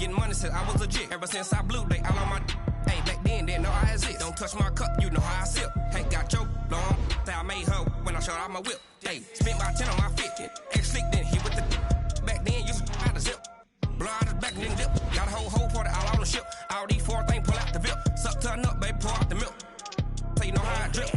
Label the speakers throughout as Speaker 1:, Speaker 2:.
Speaker 1: getting money since I was a jit. Ever since I blew, they all on my hey, back then, didn't know I exist. Don't touch my cup, you know how I sip. Hey, got your long, say I made her when I showed out my whip. Hey, spent my 10 on my 50. Ex-slick, then hit with the back then, you out the zip. Blow out his back and then dip. Got a whole party all on the ship. All these four things pull out the VIP. Suck to a nut, baby, pour out the milk. So you know how I drip.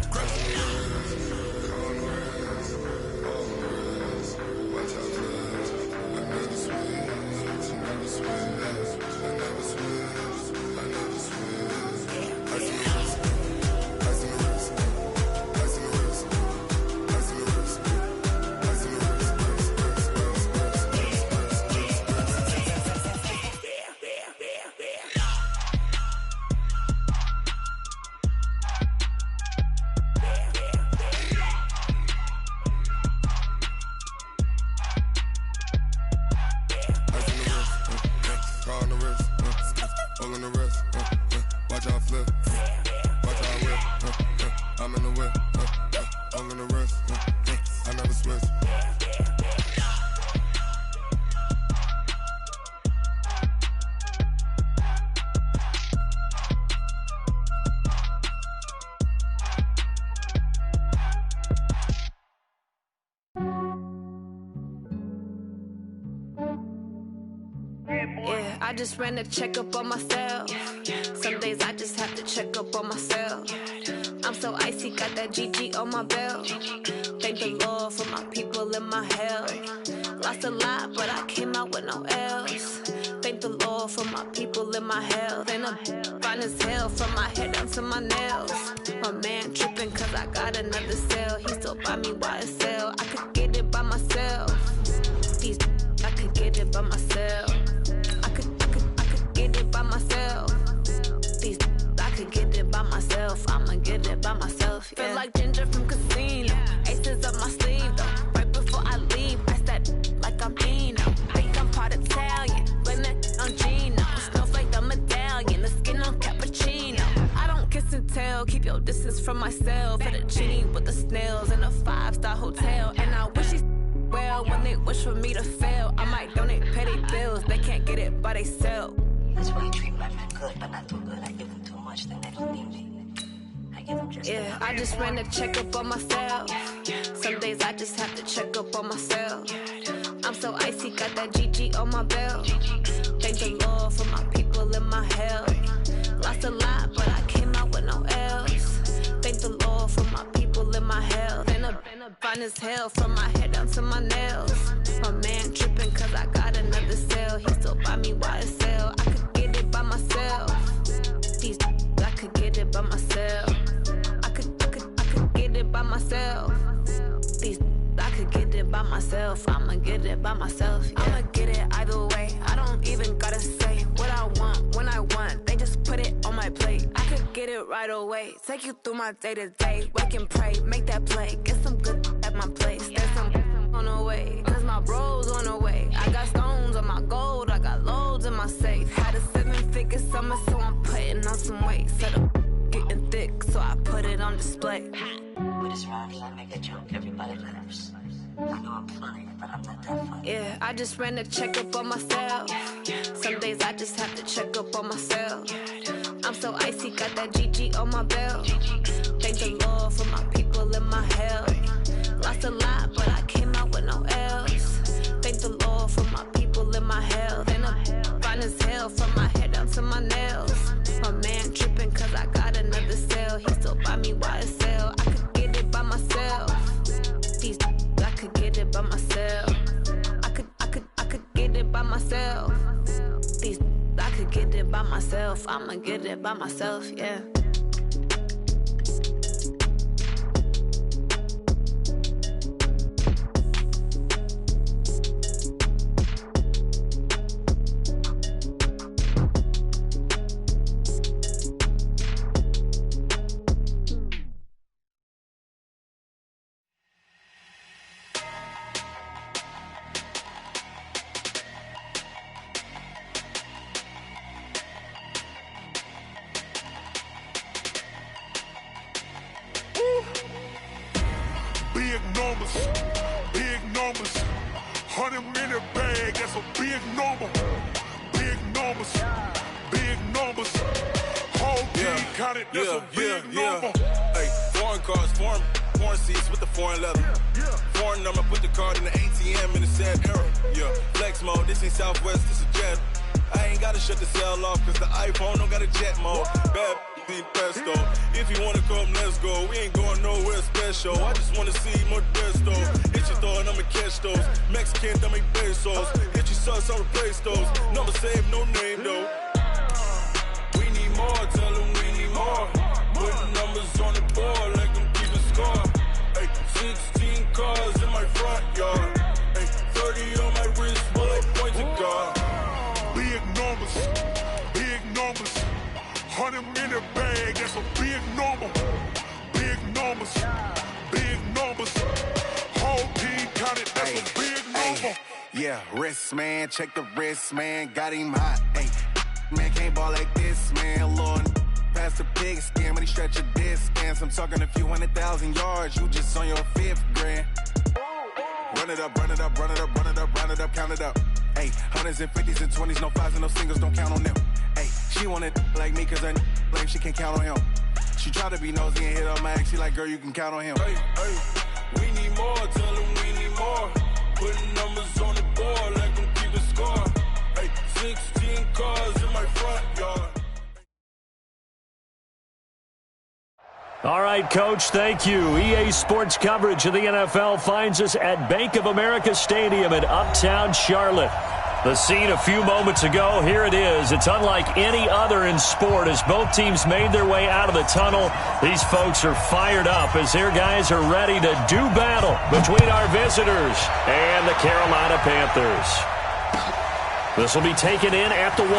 Speaker 2: I just ran a checkup on myself. Some days I just have to check up on myself. I'm so icy, got that GG on my belt. Thank the Lord for my people in my health. Lost a lot, but I came out with no L's. Thank the Lord for my people in my health. And I'm fine as hell from my head down to my nails. My man tripping cause I got another cell. He still buy me YSL. I could get it by myself. These I could get it by myself. I could get it by myself. These I could get it by myself. I'ma get it by myself. Yeah. Feel like Ginger from Casino. Aces up my sleeve though. Right before I leave, I that like I'm Eno. Think I'm part Italian. Blame it on Gino. Snowflake the medallion. The skin on cappuccino. I don't kiss and tell. Keep your distance from myself. Fettuccine with the snails in a 5-star hotel. And I wish he's well when they wish for me to fail. I might donate petty bills. They can't get it by they sell.
Speaker 3: That's why you treat my men good, but not too good. I give them too much, then they don't need me. I give them just
Speaker 2: yeah, I just ran a checkup on myself. Some days I just have to check up on myself. I'm so icy, got that GG on my belt. Thank the Lord for my people in my health. Lost a lot, but I came out with no L's. Thank the Lord for my people in my health. And I'm fine as hell from my head down to my nails. My man tripping cause I got another cell. He still buy me YSL. I could get it by myself. These I could get it by myself. I could get it by myself. These I could get it by myself. I'ma get it by myself. Yeah. I'ma get it either way. I don't even gotta say what I want when I want. They just put it on my plate. I could get it right away. Take you through my day to day. Wake and pray, make that play. Get some good at my place. There's some on the way. Cause my bros on the way. I got stones on my gold. I got loads in my safe. Had a 7-figure summer, so I'm putting on some weight. Set up getting thick, so I put it on display.
Speaker 3: With this round here, I make a joke. Everybody laughs. I know I'm funny, but I'm not that funny.
Speaker 2: Yeah, I just ran a checkup on myself. Some days I just have to check up on myself. I'm so icy, got that GG on my belt. Thank the Lord for my people in my health. Lost a lot, but I came out with no L's. Thank the Lord for my people in my health. And I'm fine as hell from my head down to my nails. My man tripping cause I got another cell. He still buy me YSL. I could get it by myself. These I could get it by myself. I could get it by myself. These I could get it by myself. I'ma get it by myself, yeah.
Speaker 4: Big numbers, 100 minute bag, that's a big number. Big numbers, numbers. Big numbers. Whole team counted, that's a big number.
Speaker 5: Hey, foreign cars, foreign seats with the foreign leather. Foreign number, put the card in the ATM in the sad era. Yeah, flex mode, this ain't Southwest, this is jet. I ain't gotta shut the cell off, cause the iPhone don't got a jet mode. Bad pesto. If you wanna come, let's go. We ain't going nowhere special. I just wanna see more desto. Hit your thought, I'ma catch those. Mexican, don't make pesos. Hit your sauce, I'll replace those. Number save, no name though. We need more, tell them we need more. Putting numbers on the board, like them keep a score. Hey, 16 cars in my front yard. Hey, 30 on my wrist, bullet points of God.
Speaker 4: Big numbers, big numbers. 100 in the bag, that's a big number. Big numbers, big numbers. Whole team counted, that's a big number.
Speaker 5: Yeah, wrist man, check the wrist man, got him hot. Hey, man can't ball like this, man. Lord, past the pig skin when he stretch a distance. I'm talking a few 100,000 yards, you just on your 5th grand. Run it up, run it up, run it up, run it up, run it up, count it up. Hey, hundreds and 50s and 20s, no 5s and no singles, don't count on them. Hey, she wanted like me cause her blame, she can't count on him. She tried to be nosy and hit on my ex, she like, girl, you can count on him. Hey, we need more, tell them we need more. Putting numbers on the board, like them keep a score. Hey, 16 cars in my front yard.
Speaker 6: All right, Coach, thank you. EA Sports coverage of the NFL finds us at Bank of America Stadium in Uptown Charlotte. The scene a few moments ago, here it is. It's unlike any other in sport as both teams made their way out of the tunnel. These folks are fired up as their guys are ready to do battle between our visitors and the Carolina Panthers. This will be taken in at the 1.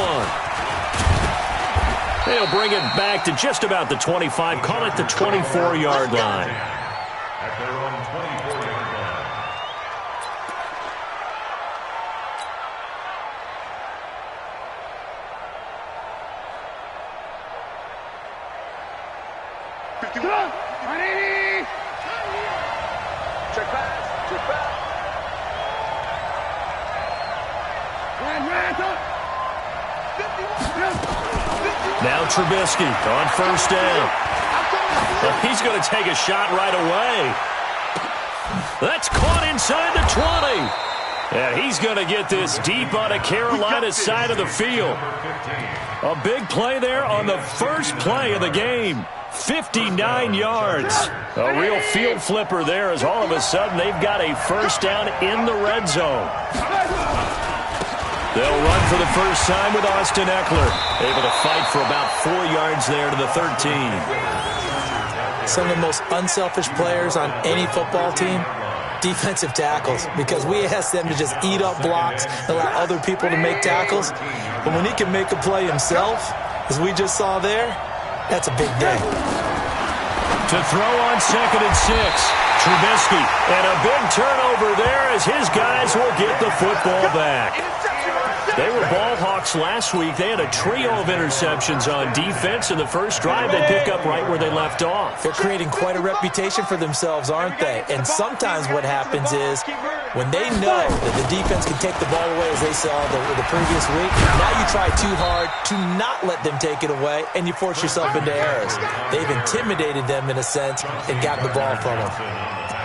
Speaker 6: They'll bring it back to just about the 25, call it the 24-yard line.
Speaker 7: At their own 24-yard line.
Speaker 4: 51, 180. Check pass, check pass.
Speaker 6: Now Trubisky on first down. Well, he's going to take a shot right away. That's caught inside the 20. And he's going to get this deep on a Carolina side of the field. A big play there on the first play of the game. 59 yards. A real field flipper there as all of a sudden they've got a first down in the red zone. They'll run for the first time with Austin Eckler. Able to fight for about 4 yards there to the 13.
Speaker 8: Some of the most unselfish players on any football team, defensive tackles, because we ask them to just eat up blocks, allow other people to make tackles. But when he can make a play himself, as we just saw there, that's a big day.
Speaker 6: To throw on 2nd and 6. Trubisky. And a big turnover there as his guys will get the football back. They were ball hawks last week. They had a trio of interceptions on defense in the first drive. They pick up right where they left off.
Speaker 8: They're creating quite a reputation for themselves, aren't they? And sometimes what happens is when they know that the defense can take the ball away, as they saw the previous week, now you try too hard to not let them take it away, and you force yourself into errors. They've intimidated them in a sense and gotten the ball from them.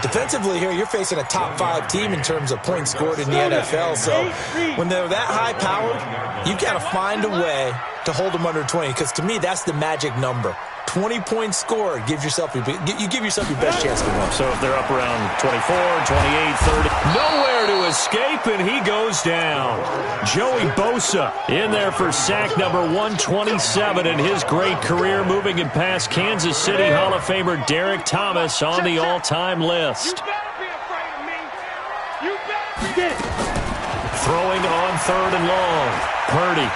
Speaker 8: Defensively here, you're facing a top 5 team in terms of points scored in the NFL. So when they're that high-powered, you got to find a way to hold them under 20. Because to me, that's the magic number. 20 points scored, you give yourself your best chance to win.
Speaker 6: So if they're up around 24, 28, 30, nowhere to escape, and he goes down. Joey Bosa in there for sack number 127 in his great career, moving and past Kansas City Hall of Famer Derek Thomas on the all-time list.
Speaker 4: You better be afraid of me. You better be.
Speaker 6: Throwing on 3rd and long. Purdy.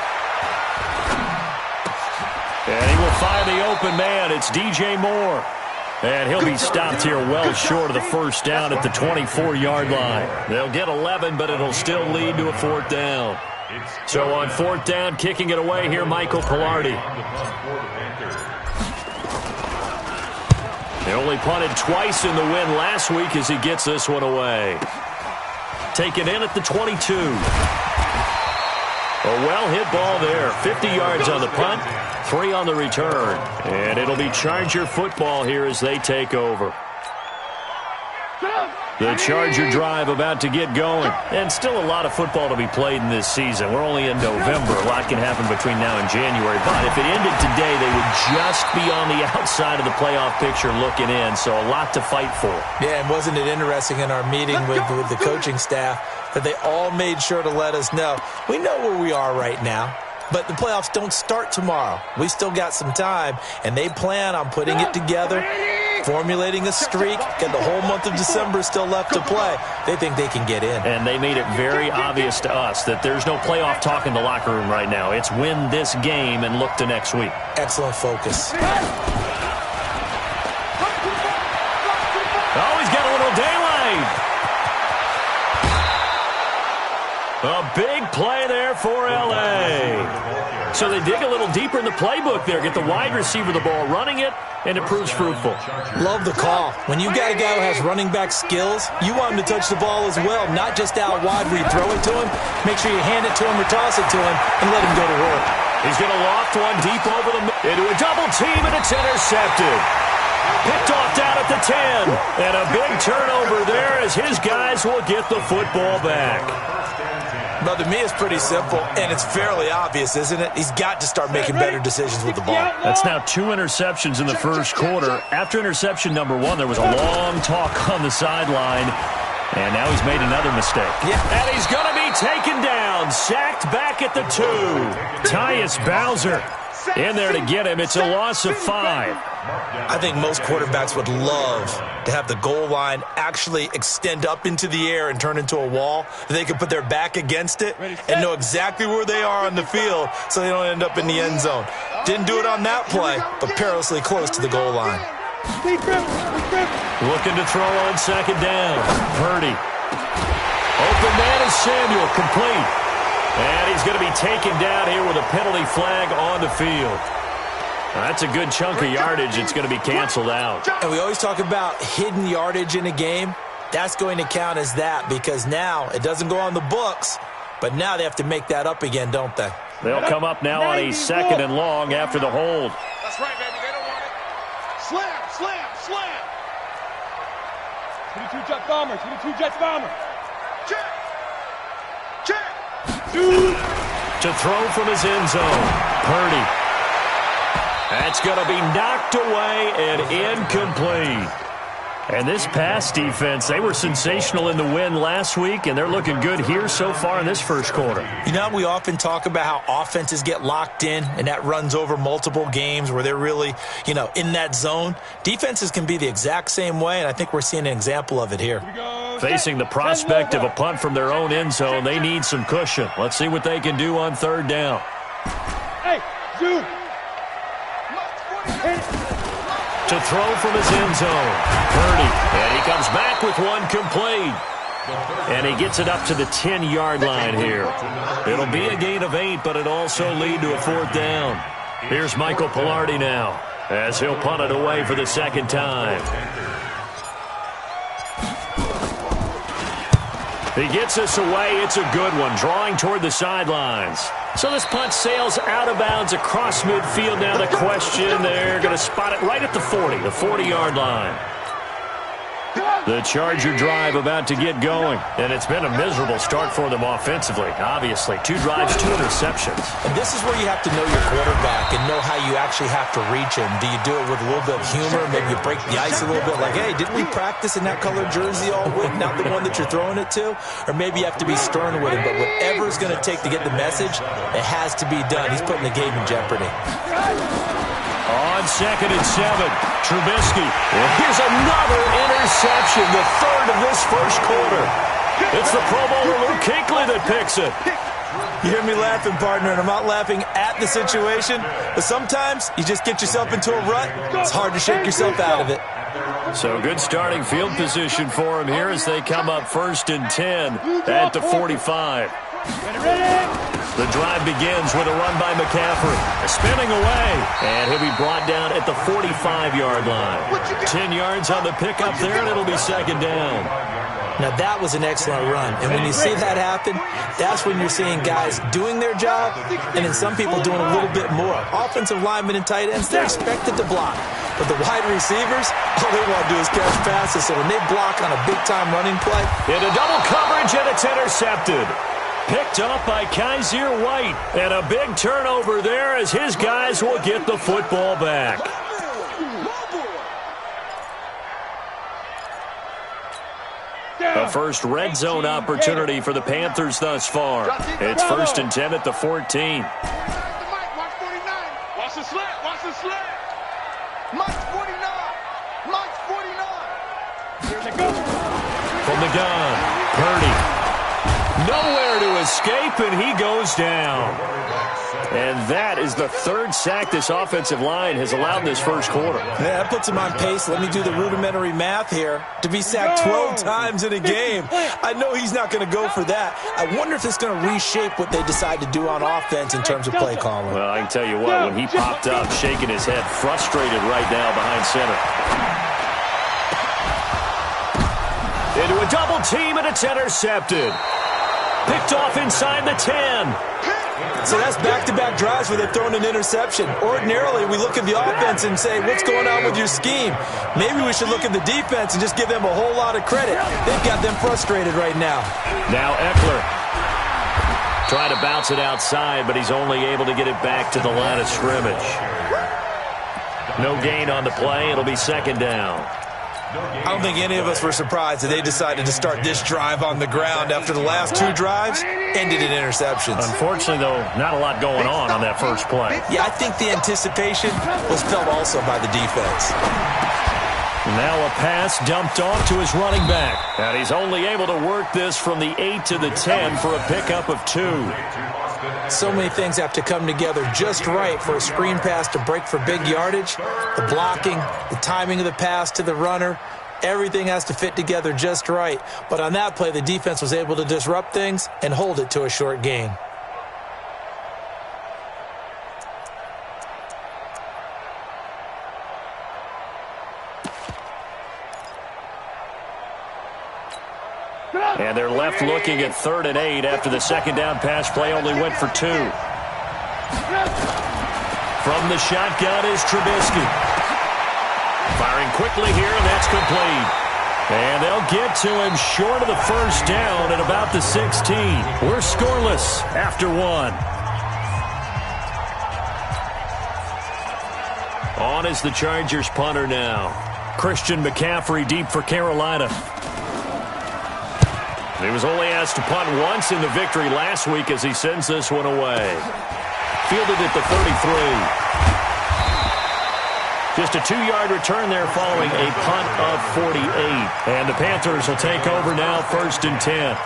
Speaker 6: And he will find the open man. It's DJ Moore. And he'll be stopped here well short of the first down at the 24-yard line. They'll get 11, but it'll still lead to a 4th down. So on 4th down, kicking it away here, Michael Pilardi. They only punted twice in the win last week as he gets this one away. Taken in at the 22. A well-hit ball there. 50 yards on the punt, 3 on the return. And it'll be Charger football here as they take over. The Charger drive about to get going. And still a lot of football to be played in this season. We're only in November. A lot can happen between now and January. But if it ended today, they would just be on the outside of the playoff picture looking in. So a lot to fight for. Yeah, and wasn't it interesting in our meeting with the coaching staff that they all made sure to let us know. We know where we are right now. But the playoffs don't start tomorrow. We still got some time, and they plan on putting it together, formulating a streak, and the whole month of December still left to play. They think they can get in. And they made it very obvious to us that there's no playoff talk in the locker room right now. It's win this game and look to next week. Excellent focus. Oh, he's got a little daylight. A big play there for L.A. So they dig a little deeper in the playbook there, get the wide receiver the ball, running it, and it proves fruitful. Love the call. When you got a guy who has running back skills, you want him to touch the ball as well, not just out wide where you throw it to him. Make sure you hand it to him or toss it to him and let him go to work. He's going to loft one deep over the middle into a double team, and it's intercepted. Picked off down at the 10. And a big turnover there as his guys will get the football back. Well, to me, it's pretty simple, and it's fairly obvious, isn't it? He's got to start making better decisions with the ball. That's now 2 interceptions in the first quarter. After interception number 1, there was a long talk on the sideline, and now he's made another mistake. Yeah. And he's going to be taken down, sacked back at the 2. Tyus Bowser in there to get him. It's a loss of 5. I think most quarterbacks would love to have the goal line actually extend up into the air and turn into a wall. They could put their back against it and know exactly where they are on the field so they don't end up in the end zone. Didn't do it on that play, but perilously close to the goal line. Looking to throw on second down. Purdy. Open man is Samuel, complete. And he's going to be taken down here with a penalty flag on the field. That's a good chunk of yardage. It's going to be canceled out. And we always talk about hidden yardage in a game. That's going to count as that because now it doesn't go on the books, but now they have to make that up again, don't they? They'll come up now on a 2nd and long after the hold.
Speaker 9: That's right, baby. They don't want it. Slam, slam, slam. 22 Jets Bomber, 22 Jets Bomber. Check. Check.
Speaker 6: To throw from his end zone. Purdy. That's going to be knocked away and incomplete. And this pass defense, they were sensational in the win last week, and they're looking good here so far in this first quarter. You know, we often talk about how offenses get locked in, and that runs over multiple games where they're really, in that zone. Defenses can be the exact same way, and I think we're seeing an example of it here. Facing the prospect of a punt from their own end zone, they need some cushion. Let's see what they can do on 3rd down.
Speaker 9: Hey, Zoom.
Speaker 6: To throw from his end zone. Purdy. And he comes back with one complete. And he gets it up to the 10-yard line here. It'll be a gain of 8, but it'll also lead to a 4th down. Here's Michael Pilardi now as he'll punt it away for the 2nd time. He gets us away. It's a good one, drawing toward the sidelines. So this punt sails out of bounds across midfield. Now the question, they're going to spot it right at the 40, the 40-yard line. The Charger drive about to get going, and it's been a miserable start for them offensively, obviously. 2 drives, 2 interceptions. And this is where you have to know your quarterback and know how you actually have to reach him. Do you do it with a little bit of humor? Maybe you break the ice a little bit like, hey, didn't we practice in that colored jersey all week, not the one that you're throwing it to? Or maybe you have to be stern with him, but whatever it's going to take to get the message, it has to be done. He's putting the game in jeopardy. On 2nd and 7, Trubisky. And here's another interception, the 3rd of this first quarter. It's the Pro Bowler Luke Kuechly that picks it. You hear me laughing, partner, and I'm not laughing at the situation, but sometimes you just get yourself into a rut. It's hard to shake yourself out of it. So good starting field position for him here as they come up 1st and 10 at the 45. The drive begins with a run by McCaffrey. Spinning away. And he'll be brought down at the 45-yard line. 10 yards on the pickup there, and it'll be 2nd down.
Speaker 8: Now, that was an excellent run. And when you see that happen, that's when you're seeing guys doing their job and then some people doing a little bit more. Offensive linemen and tight ends, they're expected to block. But the wide receivers, all they want to do is catch passes. So when they block on a big-time running play.
Speaker 6: Into double coverage, and it's intercepted. Picked up by Kaiser White. And a big turnover there as his guys will get the football back. The first red zone opportunity for the Panthers thus far. It's 1st and 10 at the 14.
Speaker 9: Watch the slant. Watch the slant. Mike's 49. Mike's 49. Here they go.
Speaker 6: From the gun, Purdy. Nowhere to escape, and he goes down. And that is the 3rd sack this offensive line has allowed in this first quarter.
Speaker 8: Yeah, that puts him on pace. Let me do the rudimentary math here. To be sacked 12 times in a game, I know he's not going to go for that. I wonder if it's going to reshape what they decide to do on offense in terms of play calling.
Speaker 6: Well, I can tell you what, when he popped up, shaking his head, frustrated right now behind center. Into a double team, and it's intercepted. Picked off inside the 10.
Speaker 8: So that's back-to-back drives where they've thrown an interception. Ordinarily, we look at the offense and say, what's going on with your scheme? Maybe we should look at the defense and just give them a whole lot of credit. They've got them frustrated right now.
Speaker 6: Now Eckler trying to bounce it outside, but he's only able to get it back to the line of scrimmage. No gain on the play. It'll be 2nd down.
Speaker 8: I don't think any of us were surprised that they decided to start this drive on the ground after the last 2 drives ended in interceptions.
Speaker 6: Unfortunately, though, not a lot going on that first play.
Speaker 8: Yeah, I think the anticipation was felt also by the defense.
Speaker 6: Now a pass dumped off to his running back. And he's only able to work this from the 8 to the 10 for a pickup of 2.
Speaker 8: So many things have to come together just right for a screen pass to break for big yardage. The blocking, the timing of the pass to the runner, everything has to fit together just right. But on that play, the defense was able to disrupt things and hold it to a short gain.
Speaker 6: And they're left looking at 3rd and 8 after the 2nd down pass play only went for 2. From the shotgun is Trubisky. Firing quickly here, and that's complete. And they'll get to him short of the 1st down at about the 16. We're scoreless after 1. On is the Chargers punter now. Christian McCaffrey deep for Carolina. He was only asked to punt once in the victory last week as he sends this one away. Fielded at the 33. Just a 2-yard return there following a punt of 48. And the Panthers will take over now 1st and 10.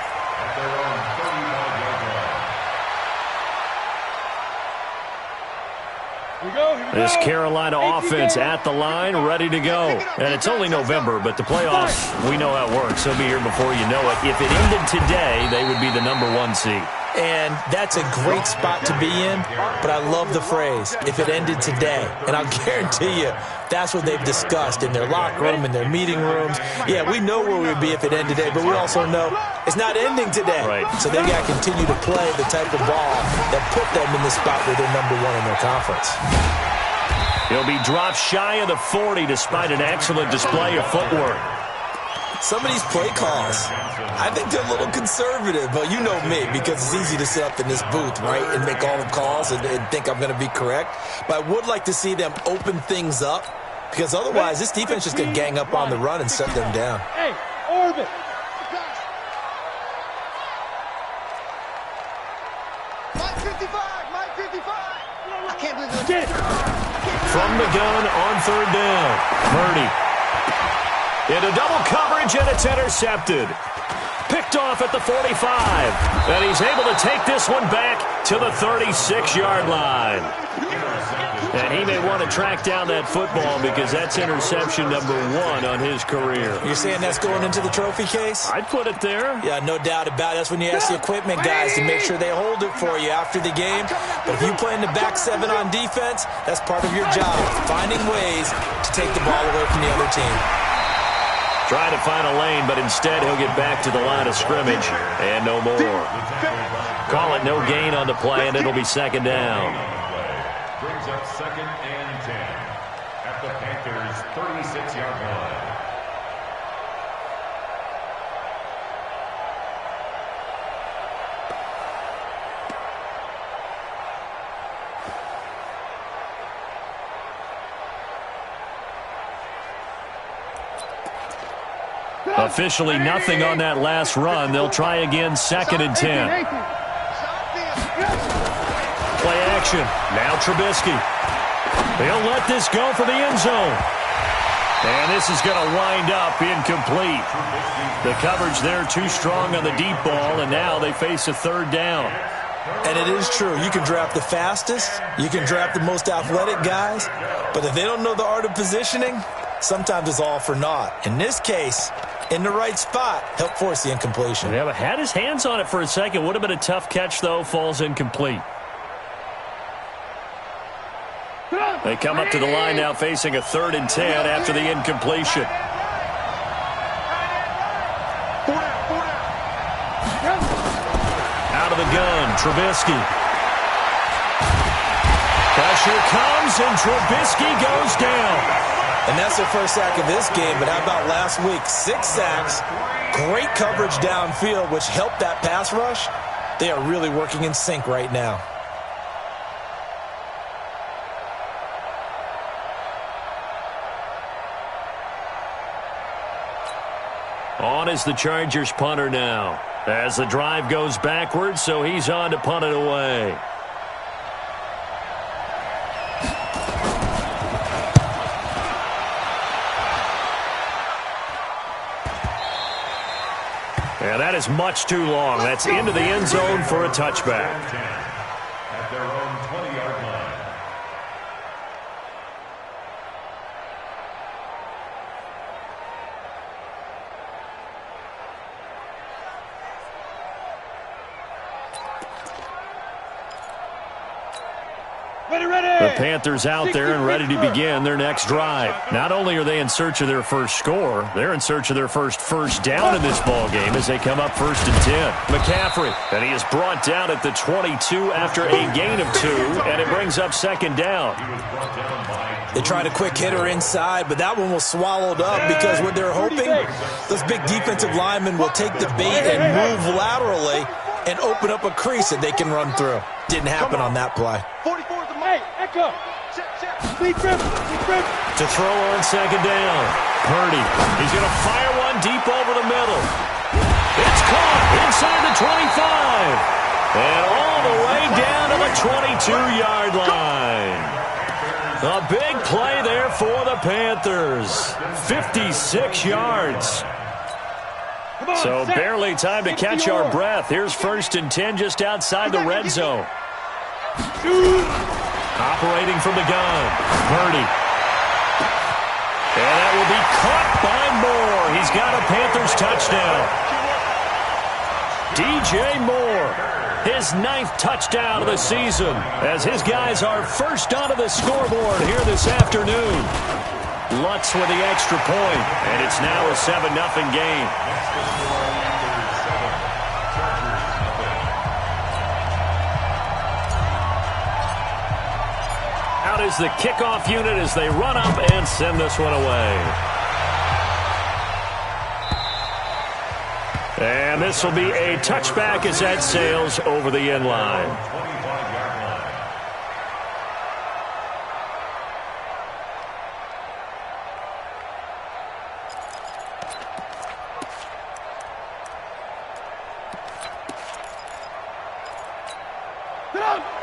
Speaker 6: This Carolina offense at the line, ready to go. And it's only November, but the playoffs, we know how it works. They'll be here before you know it. If it ended today, they would be the number 1 seed.
Speaker 8: And that's a great spot to be in, but I love the phrase, if it ended today. And I'll guarantee you, that's what they've discussed in their locker room, in their meeting rooms. Yeah, we know where we would be if it ended today, but we also know it's not ending today.
Speaker 6: Right.
Speaker 8: So they've got to continue to play the type of ball that put them in the spot where they're number 1 in their conference.
Speaker 6: He'll be dropped shy of the 40 despite an excellent display of footwork.
Speaker 8: Some of these play calls, I think they're a little conservative, but you know me, because it's easy to sit up in this booth, right, and make all the calls and think I'm going to be correct. But I would like to see them open things up, because otherwise this defense just going to gang up on the run and shut them down.
Speaker 9: Hey, orbit. Mike 55, Mike 55. I can't believe it. Get it.
Speaker 6: From the gun on 3rd down, Purdy. Into double coverage, and it's intercepted. Picked off at the 45. And he's able to take this one back to the 36-yard line. And he may want to track down that football because that's interception number 1 on his career.
Speaker 8: You're saying that's going into the trophy case?
Speaker 6: I'd put it there.
Speaker 8: Yeah, no doubt about it. That's when you ask the equipment guys to make sure they hold it for you after the game. But if you play in the back 7 on defense, that's part of your job, finding ways to take the ball away from the other team.
Speaker 6: Trying to find a lane, but instead he'll get back to the line of scrimmage and no more. Call it no gain on the play, and it'll be second down.
Speaker 7: Brings up 2nd and 10 at the Panthers' 36-yard line.
Speaker 6: Officially nothing on that last run. They'll try again, 2nd and 10. Play action. Now Trubisky. He'll let this go for the end zone. And this is going to wind up incomplete. The coverage there too strong on the deep ball, and now they face a 3rd down.
Speaker 8: And it is true. You can draft the fastest. You can draft the most athletic guys. But if they don't know the art of positioning, sometimes it's all for naught. In this case, in the right spot, help force the incompletion.
Speaker 6: Yeah, but had his hands on it for a second. Would have been a tough catch, though. Falls incomplete. They come up to the line now facing a 3rd and 10 after the incompletion. Out of the gun, Trubisky. Pressure comes, and Trubisky goes down.
Speaker 8: And that's their first sack of this game, but how about last week? 6 sacks, great coverage downfield, which helped that pass rush. They are really working in sync right now.
Speaker 6: On is the Chargers punter now. As the drive goes backwards, so he's on to punt it away. And that is much too long. That's into the end zone for a touchback.
Speaker 7: At their own 20-yard line.
Speaker 6: The Panthers out there and ready to begin their next drive. Not only are they in search of their first score, they're in search of their first down in this ball game as they come up 1st and 10. McCaffrey, and he is brought down at the 22 after a gain of 2, and it brings up 2nd down.
Speaker 8: They tried a quick hitter inside, but that one was swallowed up because what they're hoping, those big defensive linemen will take the bait and move laterally and open up a crease that they can run through. Didn't happen on that play.
Speaker 6: To throw on 2nd down. Purdy. He's going to fire one deep over the middle. It's caught inside the 25. And all the way down to the 22-yard line. A big play there for the Panthers. 56 yards. So barely time to catch our breath. Here's 1st and 10 just outside the red zone. Operating from the gun, Purdy. And that will be caught by Moore. He's got a Panthers touchdown. DJ Moore, his 9th touchdown of the season, as his guys are first onto the scoreboard here this afternoon. Lutz with the extra point, and it's now a 7-0 game. Out is the kickoff unit as they run up and send this one away. And this will be a touchback as that sails over the end line.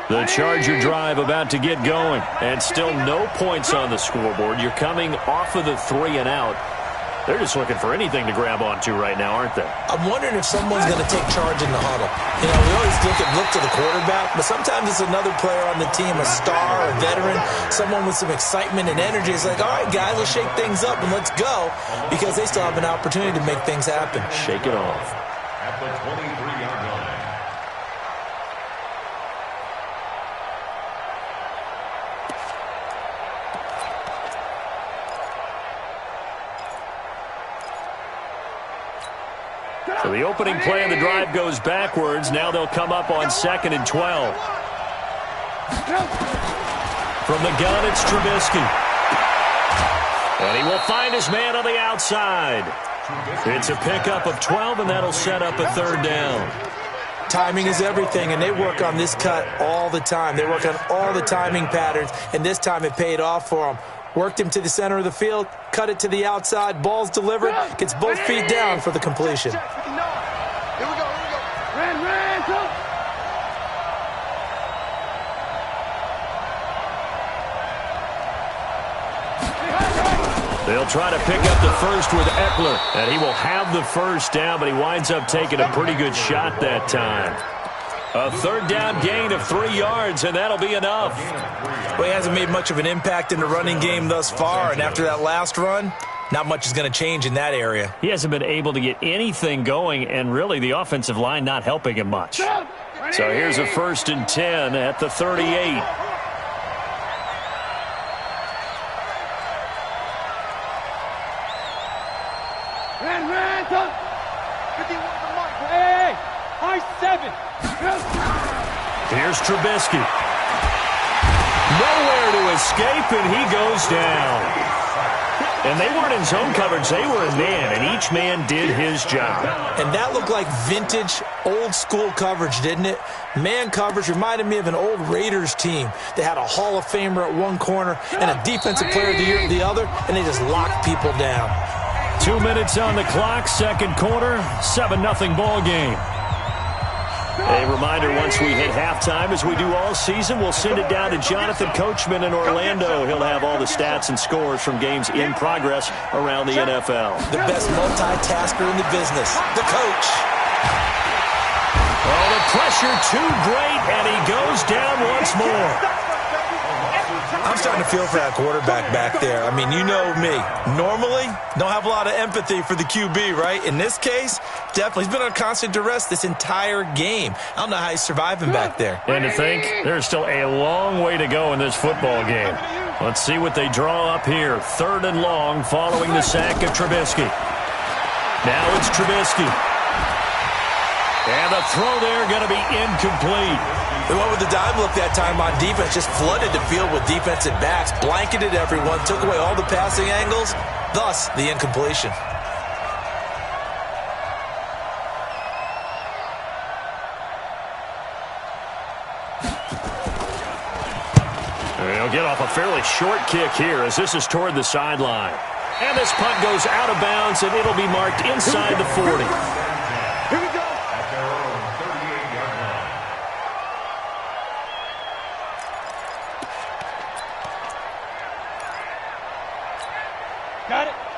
Speaker 6: The Charger drive about to get going, and still no points on the scoreboard. You're coming off of the 3 and out. They're just looking for anything to grab onto right now, aren't they?
Speaker 8: I'm wondering if someone's going to take charge in the huddle. You know, we always look to the quarterback, but sometimes it's another player on the team, a star, a veteran, someone with some excitement and energy. It's like, all right, guys, let's shake things up and let's go, because they still have an opportunity to make things happen.
Speaker 6: Shake it off.
Speaker 7: At the 23-yard line.
Speaker 6: So the opening play of the drive goes backwards. Now they'll come up on 2nd and 12. From the gun, it's Trubisky. And he will find his man on the outside. It's a pickup of 12, and that'll set up a 3rd down.
Speaker 8: Timing is everything, and they work on this cut all the time. They work on all the timing patterns, and this time it paid off for them. Worked him to the center of the field, cut it to the outside, ball's delivered, gets both feet down for the completion.
Speaker 9: Here we go.
Speaker 6: They'll try to pick up the first with Eckler, and he will have the 1st down, but he winds up taking a pretty good shot that time. A 3rd down gain of 3 yards, and that'll be enough.
Speaker 8: Well, he hasn't made much of an impact in the running game thus far, and after that last run, not much is going to change in that area.
Speaker 6: He hasn't been able to get anything going, and really the offensive line not helping him much. So here's a 1st and 10 at the 38. Here's Trubisky. Nowhere to escape, and he goes down. And they weren't in zone coverage. They were in man, and each man did his job.
Speaker 8: And that looked like vintage, old-school coverage, didn't it? Man coverage reminded me of an old Raiders team. They had a Hall of Famer at one corner and a Defensive Player of the Year at the other, and they just locked people down.
Speaker 6: 2 minutes on the clock, 2nd quarter, 7-0 ball game. A reminder, once we hit halftime, as we do all season, we'll send it down to Jonathan Coachman in Orlando. He'll have all the stats and scores from games in progress around the NFL.
Speaker 8: The best multitasker in the business, the coach.
Speaker 6: Oh, the pressure too great, and he goes down once more.
Speaker 8: I'm starting to feel for that quarterback back there. I mean, you know me. Normally, don't have a lot of empathy for the QB, right? In this case, definitely. He's been on constant duress this entire game. I don't know how he's surviving back there.
Speaker 6: And to think, there's still a long way to go in this football game. Let's see what they draw up here. 3rd and long following the sack of Trubisky. Now it's Trubisky. And the throw there going to be incomplete.
Speaker 8: They went with the dime look that time on defense, just flooded the field with defensive backs, blanketed everyone, took away all the passing angles, thus the incompletion.
Speaker 6: They'll get off a fairly short kick here as this is toward the sideline. And this punt goes out of bounds, and it'll be marked inside the 40.
Speaker 9: Here we go.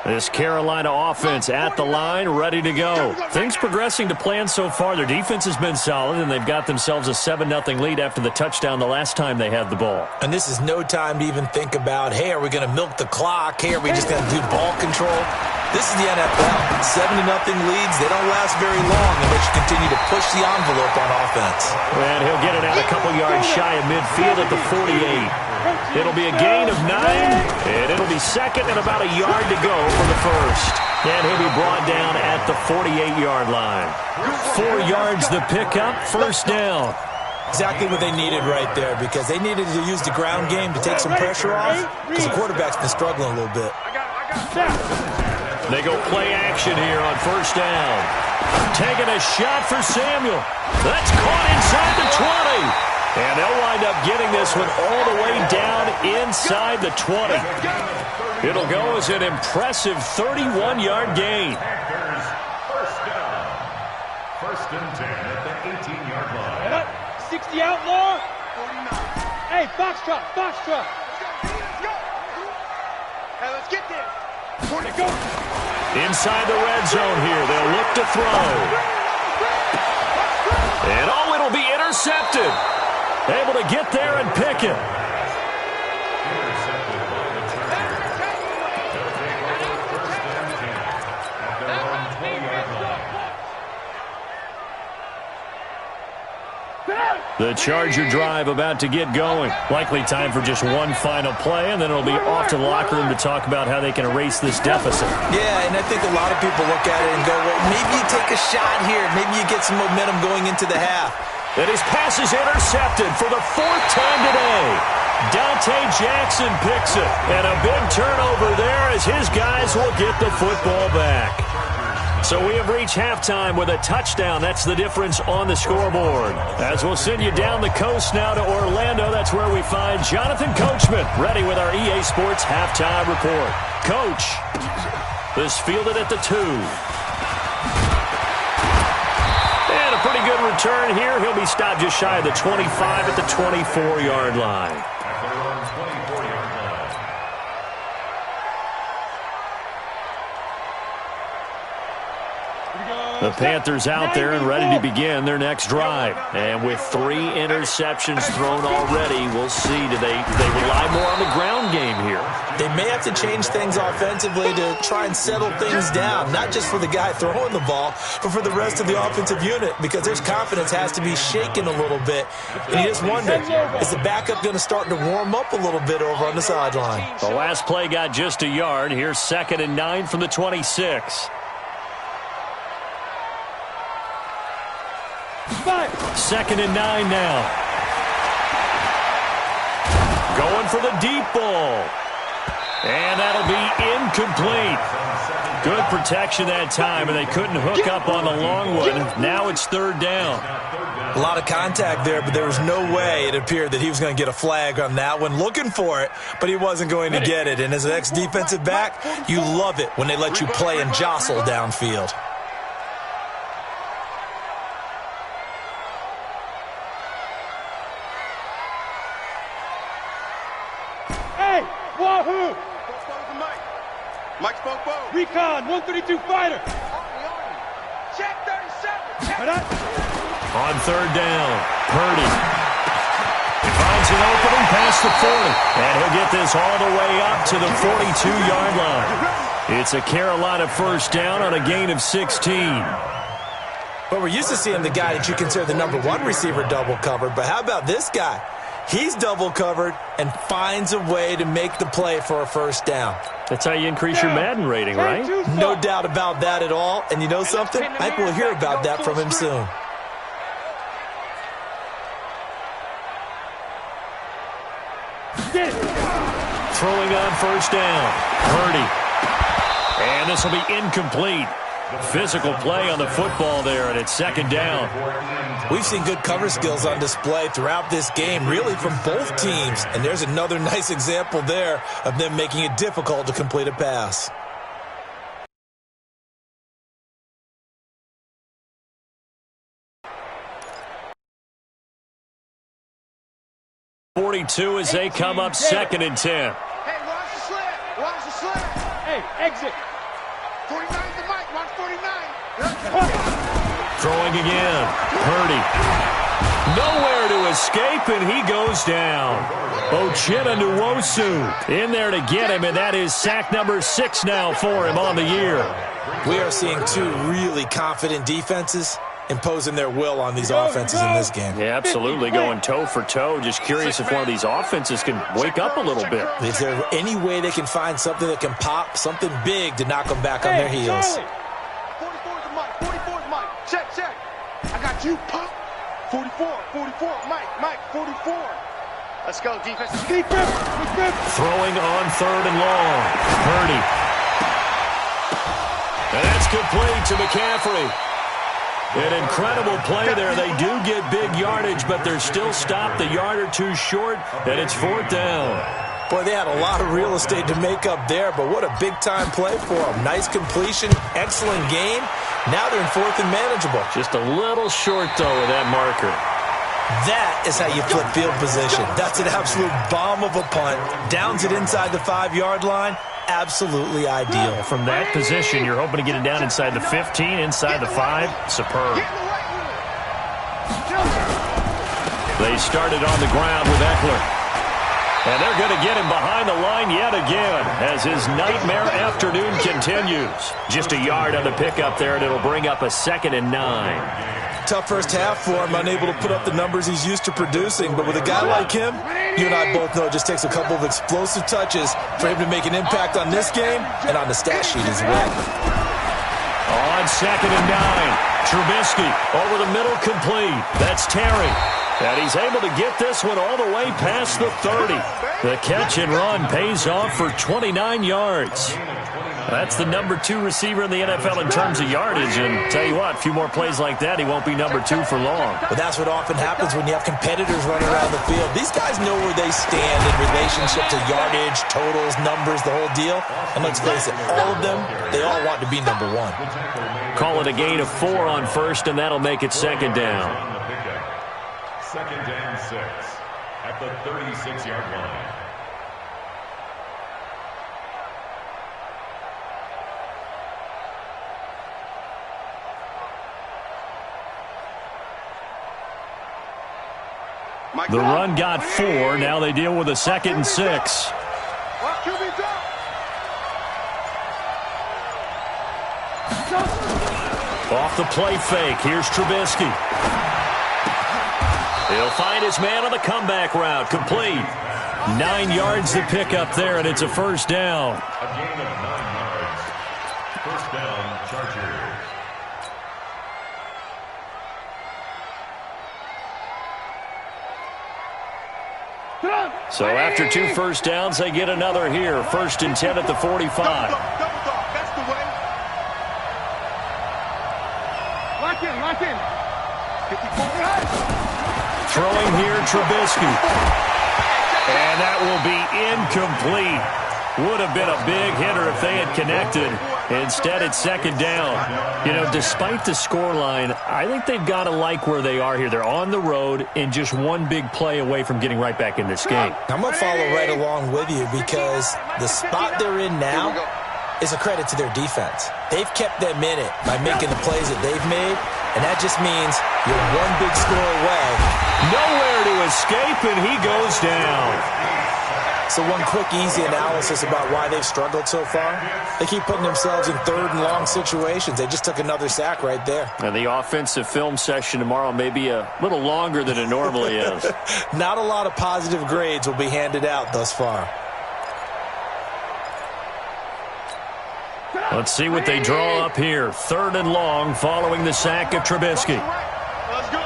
Speaker 6: This Carolina offense at the line, ready to go. Things progressing to plan so far. Their defense has been solid, and they've got themselves a 7-0 lead after the touchdown the last time they had the ball.
Speaker 8: And this is no time to even think about, hey, are we going to milk the clock? Hey, are we just going to do ball control? This is the NFL. 7-0 leads. They don't last very long unless you continue to push the envelope on offense.
Speaker 6: And he'll get it out a couple yards shy of midfield at the 48. It'll be a gain of 9, and it'll be 2nd and about a yard to go for the 1st. And he'll be brought down at the 48-yard line. 4 yards the pickup, 1st down.
Speaker 8: Exactly what they needed right there, because they needed to use the ground game to take some pressure off, because the quarterback's been struggling a little bit.
Speaker 6: They go play action here on 1st down. Taking a shot for Samuel. That's caught inside the 20. And they'll wind up getting this one all the way down inside the 20. It'll go as an impressive 31-yard gain.
Speaker 7: Packers, 1st down. 1st and 10 at the 18-yard line.
Speaker 10: 60 outlaw. Hey, Foxtrot, Foxtrot.
Speaker 9: Hey, let's get there.
Speaker 10: Where'd it go?
Speaker 6: Inside the red zone here. They'll look to throw. And oh, it'll be intercepted. Able to get there and pick it.
Speaker 7: Intercepted by the Chargers. They'll take over 1st and 10 at their own 20-yard line.
Speaker 6: The Charger drive about to get going. Likely time for just one final play, and then it'll be off to the locker room to talk about how they can erase this deficit.
Speaker 8: Yeah, and I think a lot of people look at it and go, well, maybe you take a shot here. Maybe you get some momentum going into the half.
Speaker 6: And his pass is intercepted for the 4th time today. Dante Jackson picks it. And a big turnover there as his guys will get the football back. So we have reached halftime with a touchdown. That's the difference on the scoreboard. As we'll send you down the coast now to Orlando, that's where we find Jonathan Coachman, ready with our EA Sports halftime report. Coach, this fielded at the 2. And a pretty good return here. He'll be stopped just shy of the 25 at the 24-yard line. The Panthers out there and ready to begin their next drive. And with 3 interceptions thrown already, we'll see. Do they rely more on the ground game here?
Speaker 8: They may have to change things offensively to try and settle things down, not just for the guy throwing the ball, but for the rest of the offensive unit, because their confidence has to be shaken a little bit. And you just wonder, is the backup going to start to warm up a little bit over on the sideline?
Speaker 6: The last play got just a yard. Here's 2nd and 9 from the 26. 2nd and 9 now. Going for the deep ball. And that'll be incomplete. Good protection that time, and they couldn't hook up on the long one. Now it's 3rd down.
Speaker 8: A lot of contact there, but there was no way it appeared that he was going to get a flag on that one. Looking for it, but he wasn't going to get it. And as an ex-defensive back, you love it when they let you play and jostle downfield.
Speaker 10: Wahoo!
Speaker 9: Mike spoke both.
Speaker 10: Recon, 132 fighter.
Speaker 9: Check 37. Check.
Speaker 6: On 3rd down, Purdy. He finds an opening past the 40. And he'll get this all the way up to the 42-yard line. It's a Carolina 1st down on a gain of 16.
Speaker 8: But we're used to seeing the guy that you consider the number 1 receiver double covered. But how about this guy? He's double covered and finds a way to make the play for a 1st down.
Speaker 6: That's how you increase your Madden rating, right?
Speaker 8: No doubt about that at all. And you know something? I think we'll hear about that from him soon.
Speaker 6: Throwing on 1st down. Purdy. And this will be incomplete. Physical play on the football there, and it's 2nd down.
Speaker 8: We've seen good cover skills on display throughout this game, really from both teams. And there's another nice example there of them making it difficult to complete a pass.
Speaker 6: .42 as they come up 2nd and 10.
Speaker 9: Hey, watch the slant. Watch the slant.
Speaker 10: Hey, exit.
Speaker 9: 49 to Mike. Watch 49.
Speaker 6: Throwing again. Purdy. Nowhere to escape, and he goes down. Uchenna Nwosu in there to get him, and that is sack number 6 now for him on the year.
Speaker 8: We are seeing 2 really confident defenses imposing their will on these offenses in this game.
Speaker 6: Yeah, absolutely, going toe for toe. Just curious if one of these offenses can wake up a little bit.
Speaker 8: Is there any way they can find something that can pop, something big to knock them back on their heels?
Speaker 9: 44 to Mike. 44 to Mike. Check, check. I got you, pop. 44, 44. Mike, 44. Let's go, defense.
Speaker 6: Throwing on 3rd and long. Purdy. And that's complete to McCaffrey. An incredible play there. They do get big yardage, but they're still stopped a yard or 2 short, and it's 4th down.
Speaker 8: Boy, they had a lot of real estate to make up there, but what a big-time play for them. Nice completion, excellent game. Now they're in 4th and manageable.
Speaker 6: Just a little short, though, with that marker.
Speaker 8: That is how you flip field position. That's an absolute bomb of a punt. Downs it inside the 5-yard line. Absolutely ideal.
Speaker 6: From that position, you're hoping to get it down inside the 15, inside the 5. Superb. They started on the ground with Eckler. And they're going to get him behind the line yet again as his nightmare afternoon continues. Just a yard on the pickup there, and it'll bring up a 2nd and 9.
Speaker 8: tough first half for him, unable to put up the numbers he's used to producing. But with a guy like him, you and I both know it just takes a couple of explosive touches for him to make an impact on this game and on the stat sheet as well.
Speaker 6: On 2nd and 9, Trubisky over the middle, complete. That's Terry. And he's able to get this one all the way past the 30. The catch and run pays off for 29 yards. That's the number 2 receiver in the NFL in terms of yardage. And tell you what, a few more plays like that, he won't be number 2 for long.
Speaker 8: But that's what often happens when you have competitors running around the field. These guys know where they stand in relationship to yardage, totals, numbers, the whole deal. And let's face it, all of them, they all want to be number 1.
Speaker 6: Call it a gain of 4 on first, and that'll make it 2nd down.
Speaker 7: 2nd and 6 at the 36-yard line.
Speaker 6: The run got 4. Now they deal with a 2nd and 6. Off the play fake. Here's Trubisky. He'll find his man on the comeback route. Complete. 9 yards to pick up there, and it's a first down.
Speaker 7: A gain of 9 yards. First down, Chargers.
Speaker 6: So after 2 first downs, they get another here. 1st and 10 at the 45.
Speaker 9: That's the way. Lock in, lock in. 54.
Speaker 6: Throwing here, Trubisky. And that will be incomplete. Would have been a big hitter if they had connected. Instead, it's 2nd down. You know, despite the scoreline, I think they've got to like where they are here. They're on the road and just one big play away from getting right back in this game.
Speaker 8: I'm going to follow right along with you because the spot they're in now is a credit to their defense. They've kept them in it by making the plays that they've made, and that just means you're one big score away.
Speaker 6: Nowhere to escape, and he goes down.
Speaker 8: So one quick, easy analysis about why they've struggled so far. They keep putting themselves in 3rd and long situations. They just took another sack right there.
Speaker 6: And the offensive film session tomorrow may be a little longer than it normally is.
Speaker 8: Not a lot of positive grades will be handed out thus far.
Speaker 6: Let's see what they draw up here. 3rd and long following the sack of Trubisky.
Speaker 9: Let's go.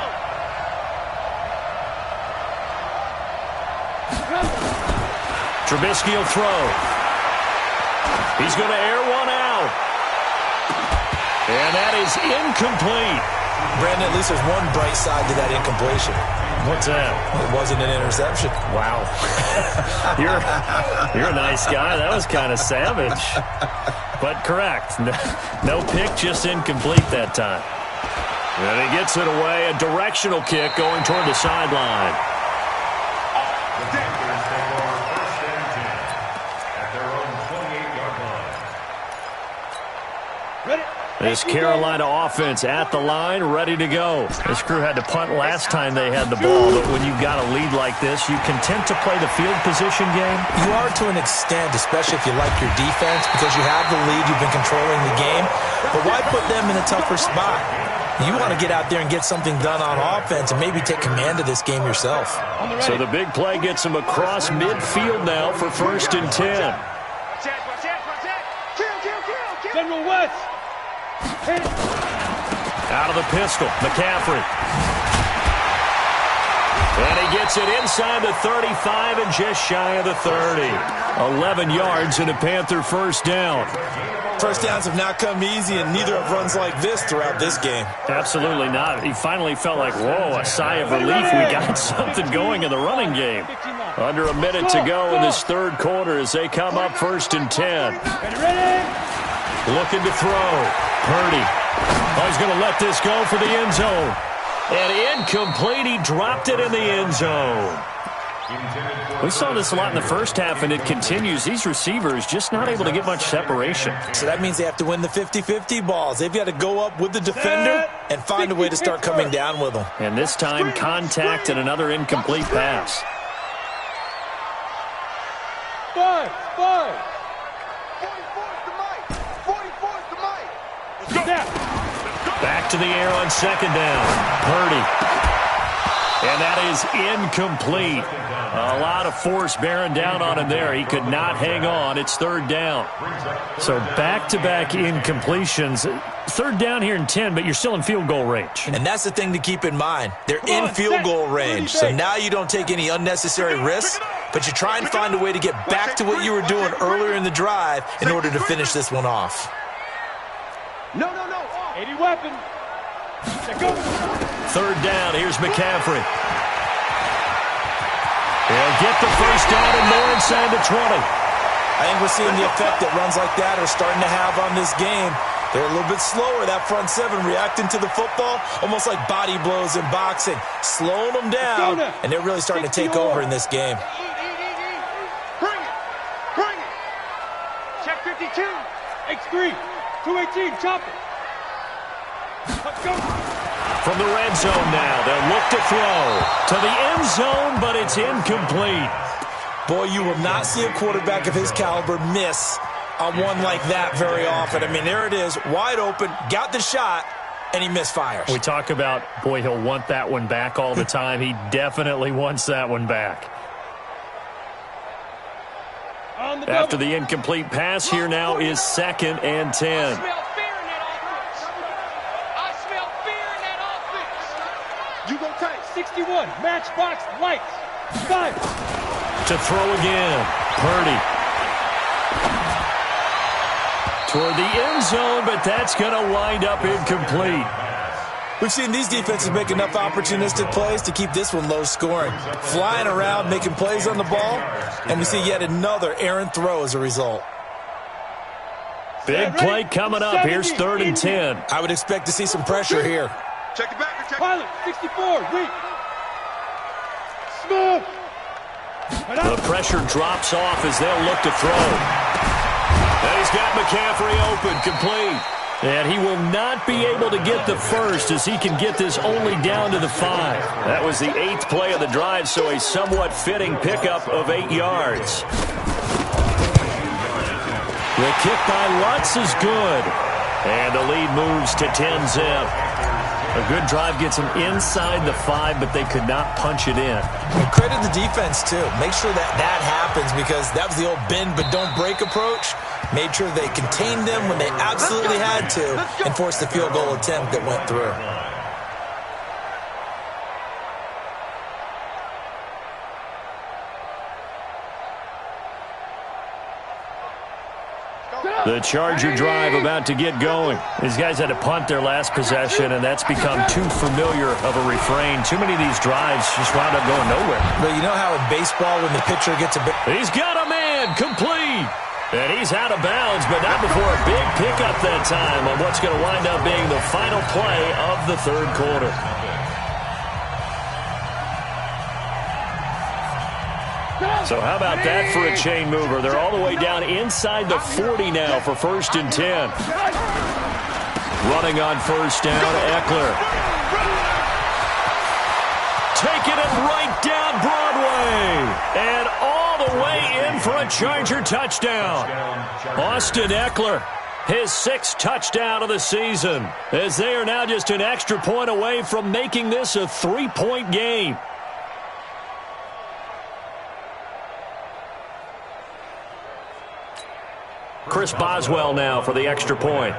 Speaker 6: Trubisky will throw. He's going to air one out. And that is incomplete.
Speaker 8: Brandon, at least there's one bright side to that incompletion.
Speaker 6: What's that?
Speaker 8: It wasn't an interception.
Speaker 6: Wow. You're a nice guy. That was kind of savage. But correct. No pick, just incomplete that time. And he gets it away. A directional kick going toward the sideline. This Carolina offense at the line, ready to go. This crew had to punt last time they had the ball, but when you've got a lead like this, you content to play the field position game?
Speaker 8: You are to an extent, especially if you like your defense, because you have the lead, you've been controlling the game. But why put them in a tougher spot? You want to get out there and get something done on offense and maybe take command of this game yourself.
Speaker 6: So the big play gets him across midfield now for 1st and 10.
Speaker 10: General West.
Speaker 6: Out of the pistol, McCaffrey. And he gets it inside the 35 and just shy of the 30. 11 yards and a Panther first down.
Speaker 8: First downs have not come easy, and neither have runs like this throughout this game.
Speaker 6: Absolutely not. He finally felt like, whoa, a sigh of relief. We got something going in the running game. Under a minute to go in this 3rd quarter as they come up 1st and 10. Looking to throw. Purdy. Oh, he's going to let this go for the end zone. And incomplete. He dropped it in the end zone. We saw this a lot in the first half, and it continues. These receivers just not able to get much separation.
Speaker 8: So that means they have to win the 50-50 balls. They've got to go up with the defender and find a way to start coming down with them.
Speaker 6: And this time, contact and another incomplete pass.
Speaker 10: 5.
Speaker 9: 44's the mic. 44's the mic.
Speaker 10: Snap.
Speaker 6: Back to the air on second down. Purdy. And that is incomplete. A lot of force bearing down on him there. He could not hang on. It's third down. So back-to-back incompletions. Third down here in 10, but you're still in field goal range.
Speaker 8: And that's the thing to keep in mind. They're in field goal range. So now you don't take any unnecessary risks, but you try and find a way to get back to what you were doing earlier in the drive in order to finish this one off.
Speaker 10: No. 80 weapon. Go.
Speaker 6: Third down. Here's McCaffrey. He'll get the first down and more inside the 20.
Speaker 8: I think we're seeing the effect that runs like that are starting to have on this game. They're a little bit slower, that front seven, reacting to the football, almost like body blows in boxing, slowing them down, and they're really starting to take over in this game.
Speaker 10: Bring it. Check 52. X3. 218. Chop it. Let's go.
Speaker 6: From the red zone now, they'll look to throw to the end zone, but it's incomplete.
Speaker 8: Boy, you will not see a quarterback of his caliber miss on one like that very often. I mean, there it is, wide open, got the shot, and he misfires.
Speaker 6: We talk about, boy, he'll want that one back all the time. He definitely wants that one back. After the incomplete pass, here now is 2nd and 10.
Speaker 10: You go tight. 61. Matchbox lights. Fire.
Speaker 6: To throw again. Purdy. Toward the end zone, but that's going to wind up incomplete.
Speaker 8: We've seen these defenses make enough opportunistic plays to keep this one low scoring. Flying around, making plays on the ball, and we see yet another errant throw as a result.
Speaker 6: Big play coming up. Here's 3rd and 10.
Speaker 8: I would expect to see some pressure here.
Speaker 9: Check it back.
Speaker 10: Pilot, 64, weak. Smooth.
Speaker 6: The pressure drops off as they'll look to throw. And he's got McCaffrey open, complete. And he will not be able to get the first as he can get this only down to the 5. That was the 8th play of the drive, so a somewhat fitting pickup of 8 yards. The kick by Lutz is good. And the lead moves to 10-zip. A good drive gets them inside the 5, but they could not punch it in.
Speaker 8: And credit the defense, too. Make sure that happens because that was the old bend but don't break approach. Made sure they contained them when they absolutely had to and forced the field goal attempt that went through.
Speaker 6: The Charger drive about to get going. These guys had to punt their last possession, and that's become too familiar of a refrain. Too many of these drives just wound up going nowhere.
Speaker 8: But you know how in baseball when the pitcher gets a bit...
Speaker 6: He's got a man, complete. And he's out of bounds, but not before a big pickup that time on what's going to wind up being the final play of the 3rd quarter. So how about that for a chain mover? They're all the way down inside the 40 now for 1st and 10. Running on 1st down, Eckler. Taking it right down Broadway. And all the way in for a Charger touchdown. Austin Eckler, his 6th touchdown of the season, as they are now just an extra point away from making this a 3-point game. Chris Boswell now for the extra point.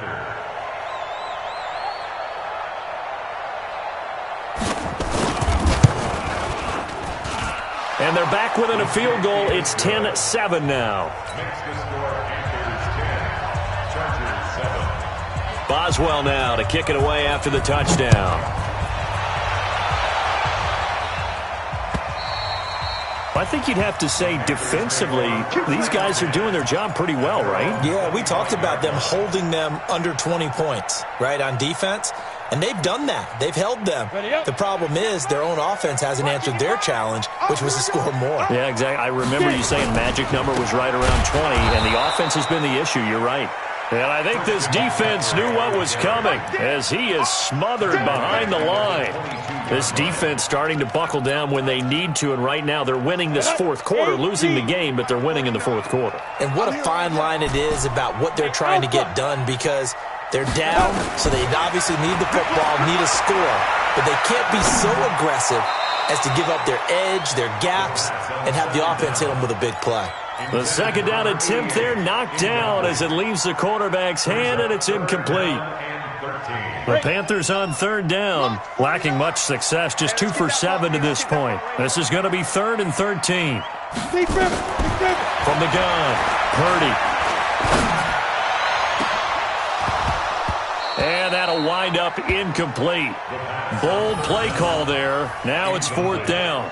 Speaker 6: And they're back within a field goal. It's 10-7 now. Boswell now to kick it away after the touchdown. I think you'd have to say defensively, these guys are doing their job pretty well, right?
Speaker 8: Yeah, we talked about them holding them under 20 points, right, on defense. And they've done that. They've held them. The problem is their own offense hasn't answered their challenge, which was to score more.
Speaker 6: Yeah, exactly. I remember you saying magic number was right around 20, and the offense has been the issue. You're right. And I think this defense knew what was coming as he is smothered behind the line. This defense starting to buckle down when they need to, and right now they're winning this 4th quarter, losing the game, but they're winning in the 4th quarter.
Speaker 8: And what a fine line it is about what they're trying to get done, because They're down, so they obviously need the football, need a score, but they can't be so aggressive as to give up their edge, their gaps, and have the offense hit them with a big play.
Speaker 6: The second down attempt there knocked down as it leaves the quarterback's hand, and it's incomplete. The Panthers on third down, lacking much success, just 2 for 7 to this point. This is going to be 3rd and 13. From the gun, Purdy. And that'll wind up incomplete. Bold play call there. Now it's 4th down.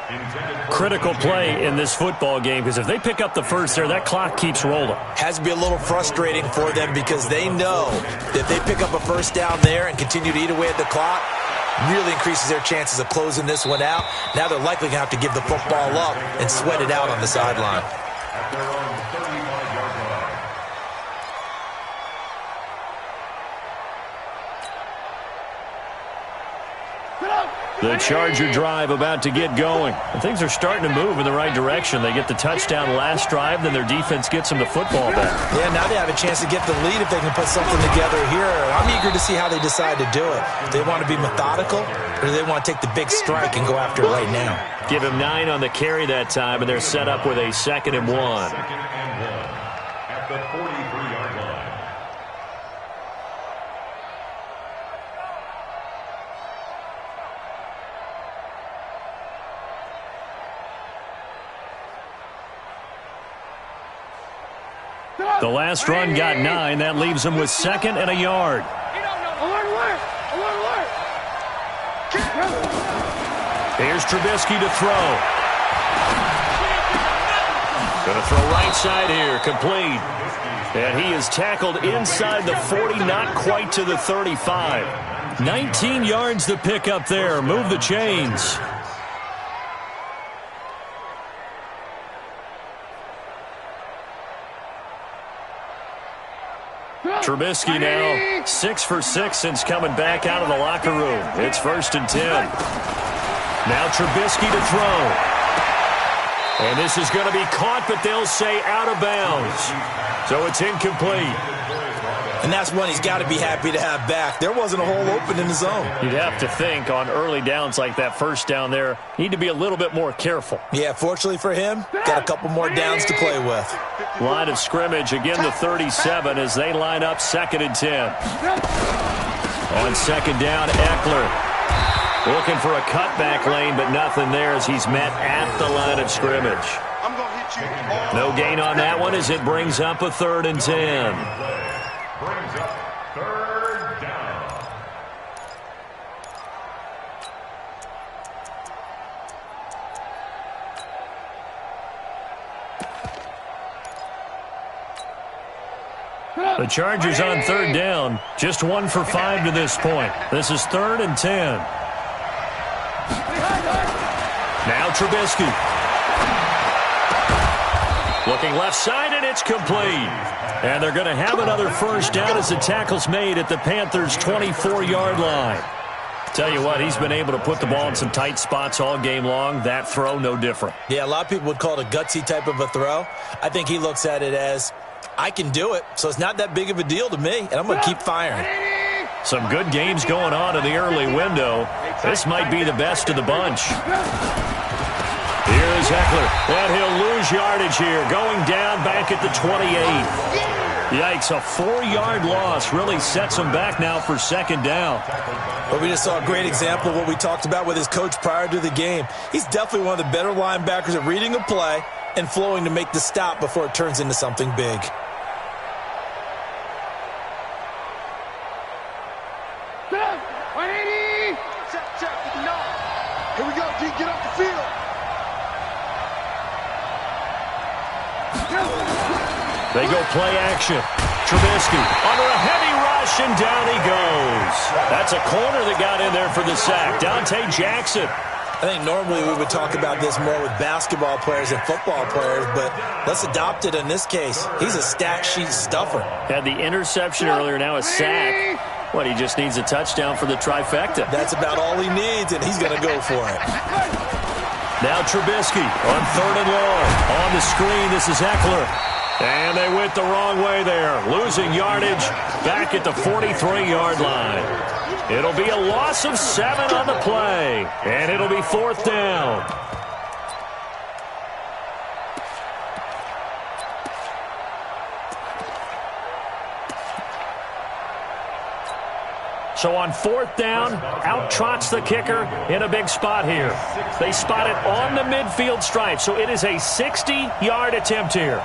Speaker 6: Critical play in this football game because if they pick up the first there, that clock keeps rolling.
Speaker 8: Has to be a little frustrating for them because they know that if they pick up a first down there and continue to eat away at the clock, really increases their chances of closing this one out. Now they're likely going to have to give the football up and sweat it out on the sideline.
Speaker 6: The Charger drive about to get going. And things are starting to move in the right direction. They get the touchdown last drive, then their defense gets them the football back.
Speaker 8: Yeah, now they have a chance to get the lead if they can put something together here. I'm eager to see how they decide to do it. Do they want to be methodical, or do they want to take the big strike and go after it right now?
Speaker 6: Give him 9 on the carry that time, and they're set up with a 2nd and 1.
Speaker 7: 2nd and 1 at the 43-yard line.
Speaker 6: The last run got 9. That leaves them with 2nd and a yard. Here's Trubisky to throw. Going to throw right side here, complete. And he is tackled inside the 40, not quite to the 35. 19 yards to pick up there. Move the chains. Trubisky now 6 for 6 since coming back out of the locker room. It's 1st and 10. Now Trubisky to throw. And this is going to be caught, but they'll say out of bounds. So it's incomplete.
Speaker 8: And that's one he's got to be happy to have back. There wasn't a hole open in the zone.
Speaker 6: You'd have to think on early downs like that first down there, need to be a little bit more careful.
Speaker 8: Yeah, fortunately for him, got a couple more downs to play with.
Speaker 6: Line of scrimmage, again the 37 as they line up 2nd and 10. On 2nd down, Eckler looking for a cutback lane, but nothing there as he's met at the line of scrimmage. No gain on that one as it brings up a 3rd and 10.
Speaker 7: Brings up 3rd down.
Speaker 6: The Chargers on 3rd down, just 1 for 5 to this point. This is 3rd and 10. Now Trubisky. Looking left side, and it's complete. And they're going to have another first down as the tackle's made at the Panthers' 24-yard line. Tell you what, he's been able to put the ball in some tight spots all game long. That throw, no different.
Speaker 8: Yeah, a lot of people would call it a gutsy type of a throw. I think he looks at it as, I can do it, so it's not that big of a deal to me, and I'm going to keep firing.
Speaker 6: Some good games going on in the early window. This might be the best of the bunch. Here's Eckler, and he'll lose yardage here, going down back at the 28. Yikes, a 4-yard loss really sets him back now for 2nd down.
Speaker 8: But we just saw a great example of what we talked about with his coach prior to the game. He's definitely one of the better linebackers at reading a play and flowing to make the stop before it turns into something big.
Speaker 9: Here we go, D, get off the field.
Speaker 6: They go play action. Trubisky under a heavy rush, and down he goes. That's a corner that got in there for the sack. Dante Jackson.
Speaker 8: I think normally we would talk about this more with basketball players and football players, but let's adopt it in this case. He's a stat sheet stuffer.
Speaker 6: Had the interception earlier, now a sack. What, he just needs a touchdown for the trifecta.
Speaker 8: That's about all he needs, and he's going to go for it.
Speaker 6: Now Trubisky on 3rd and long. On the screen, this is Eckler. And they went the wrong way there, losing yardage back at the 43-yard line. It'll be a loss of 7 on the play, and it'll be 4th down. So on 4th down, out trots the kicker in a big spot here. They spot it on the midfield stripe, so it is a 60-yard attempt here.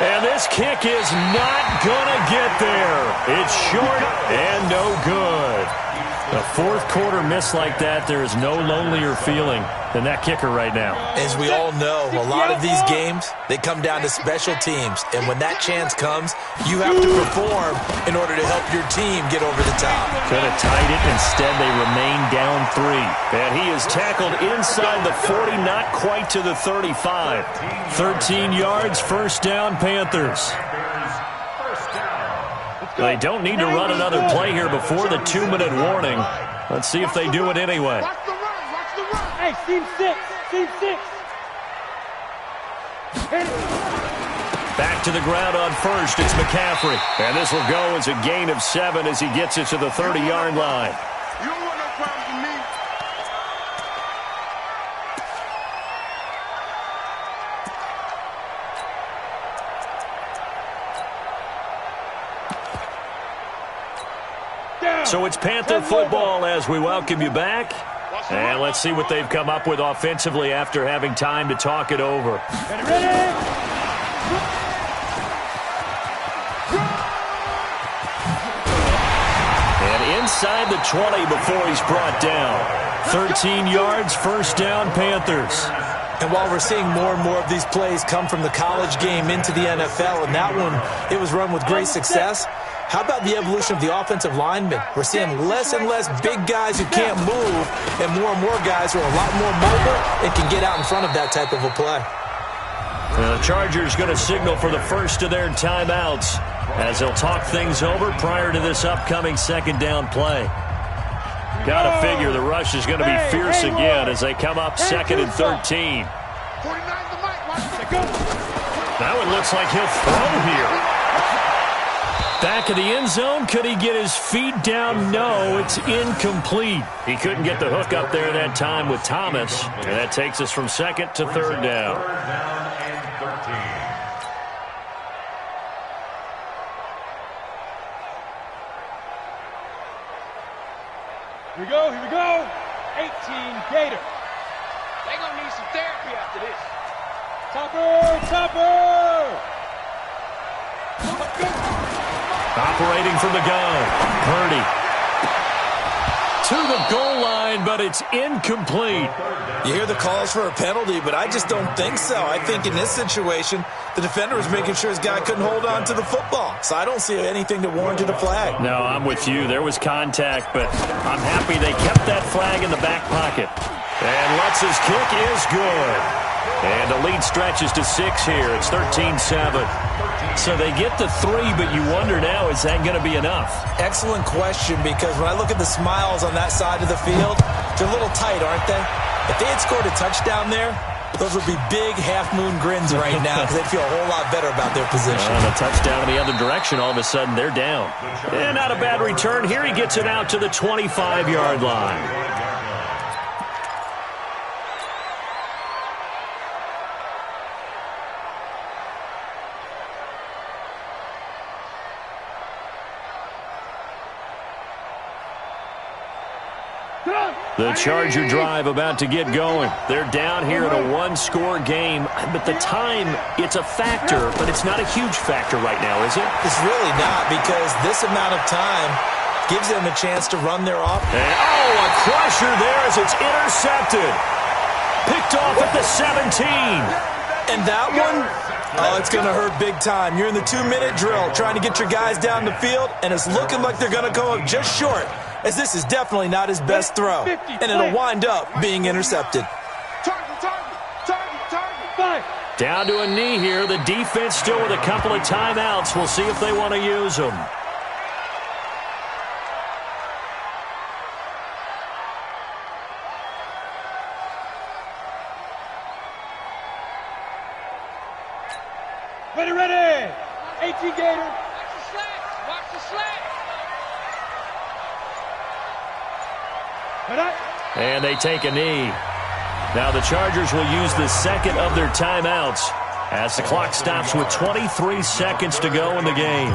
Speaker 6: And this kick is not going to get there. It's short and no good. A fourth quarter miss like that, there is no lonelier feeling than that kicker right now.
Speaker 8: As we all know, a lot of these games, they come down to special teams. And when that chance comes, you have to perform in order to help your team get over the top.
Speaker 6: Could have tied it. Instead, they remain down 3. And he is tackled inside the 40, not quite to the 35. 13 yards, 1st down, Panthers. They don't need to run another play here before the 2-minute warning. Let's see if they do it anyway.
Speaker 10: Watch the run. Hey, team 6.
Speaker 6: Back to the ground on 1st. It's McCaffrey. And this will go as a gain of 7 as he gets it to the 30-yard line.
Speaker 9: You don't want no problems with me.
Speaker 6: So it's Panther football as we welcome you back. And let's see what they've come up with offensively after having time to talk it over. And inside the 20 before he's brought down. 13 yards, 1st down, Panthers.
Speaker 8: And while we're seeing more and more of these plays come from the college game into the NFL, and that one, it was run with great success, how about the evolution of the offensive linemen? We're seeing less and less big guys who can't move and more guys who are a lot more mobile and can get out in front of that type of a play.
Speaker 6: The Chargers going to signal for the first of their timeouts as they'll talk things over prior to this upcoming 2nd down play. Got to figure the rush is going to be fierce again as they come up 2nd and 13. Now it looks like he'll throw here. Back of the end zone, could he get his feet down? No, it's incomplete. He couldn't get the hook up there that time with Thomas, and that takes us from 2nd to 3rd down.
Speaker 7: 3rd down and 13.
Speaker 10: Here we go. 18 Gator.
Speaker 9: They gonna need some therapy after this.
Speaker 10: Topper!
Speaker 6: Operating from the gun, Purdy. To the goal line, but it's incomplete.
Speaker 8: You hear the calls for a penalty, but I just don't think so. I think in this situation, the defender was making sure his guy couldn't hold on to the football. So I don't see anything to warrant a flag.
Speaker 6: No, I'm with you. There was contact, but I'm happy they kept that flag in the back pocket. And Lutz's kick is good. And the lead stretches to 6 here. It's 13-7. So they get to 3, but you wonder now, is that going to be enough?
Speaker 8: Excellent question, because when I look at the smiles on that side of the field, they're a little tight, aren't they? If they had scored a touchdown there, those would be big half-moon grins right now because they'd feel a whole lot better about their position.
Speaker 6: And a touchdown in the other direction, all of a sudden they're down. And not a bad return. Here he gets it out to the 25-yard line. The Charger drive about to get going. They're down here in a 1-score game, but the time, it's a factor, but it's not a huge factor right now, is it?
Speaker 8: It's really not, because this amount of time gives them a chance to run their offense.
Speaker 6: Oh, a crusher there as it's intercepted. Picked off at the 17.
Speaker 8: And that one, oh, it's going to hurt big time. You're in the 2-minute drill trying to get your guys down the field, and it's looking like they're going to go up just short, as this is definitely not his best throw, and it'll wind up being intercepted.
Speaker 10: Target.
Speaker 6: Down to a knee here. The defense still with a couple of timeouts. We'll see if they want to use them.
Speaker 10: Ready, ready. 18 Gator.
Speaker 11: Watch the slack.
Speaker 6: And they take a knee. Now the Chargers will use the second of their timeouts as the clock stops with 23 seconds to go in the game.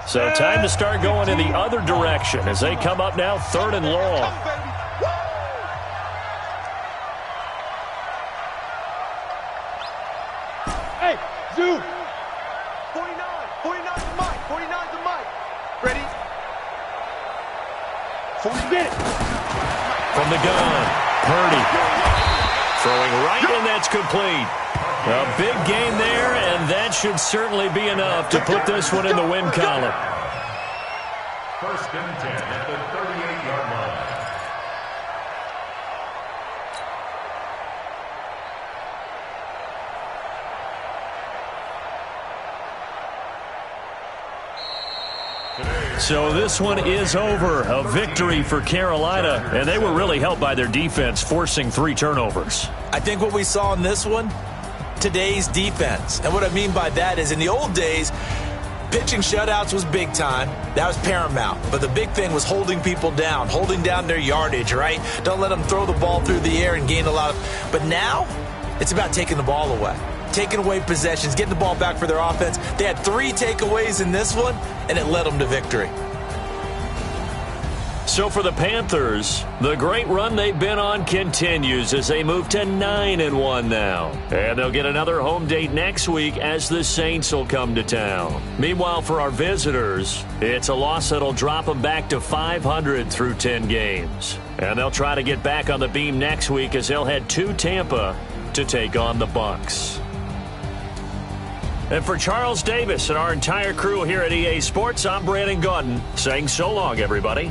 Speaker 6: So time to start going in the other direction as they come up now 3rd and long.
Speaker 10: Hey, Zoo.
Speaker 9: 49's the mic. 49's the mic. Ready? 40 minutes.
Speaker 6: From the gun, Purdy. Throwing right, and that's complete. A big gain there, and that should certainly be enough to put this one in the win column.
Speaker 7: 1st and 10 at the 38-yard line.
Speaker 6: So this one is over. A victory for Carolina, and they were really helped by their defense, forcing 3 turnovers.
Speaker 8: I think what we saw in this one, today's defense. And what I mean by that is in the old days, pitching shutouts was big time. That was paramount. But the big thing was holding people down, holding down their yardage, right? Don't let them throw the ball through the air and gain a lot of. But now, it's about taking the ball away. Taking away possessions, getting the ball back for their offense. They had 3 takeaways in this one, and it led them to victory.
Speaker 6: So for the Panthers, the great run they've been on continues as they move to 9-1 now. And they'll get another home date next week as the Saints will come to town. Meanwhile, for our visitors, it's a loss that'll drop them back to 500 through 10 games. And they'll try to get back on the beam next week as they'll head to Tampa to take on the Bucs. And for Charles Davis and our entire crew here at EA Sports, I'm Brandon Gaudin saying so long, everybody.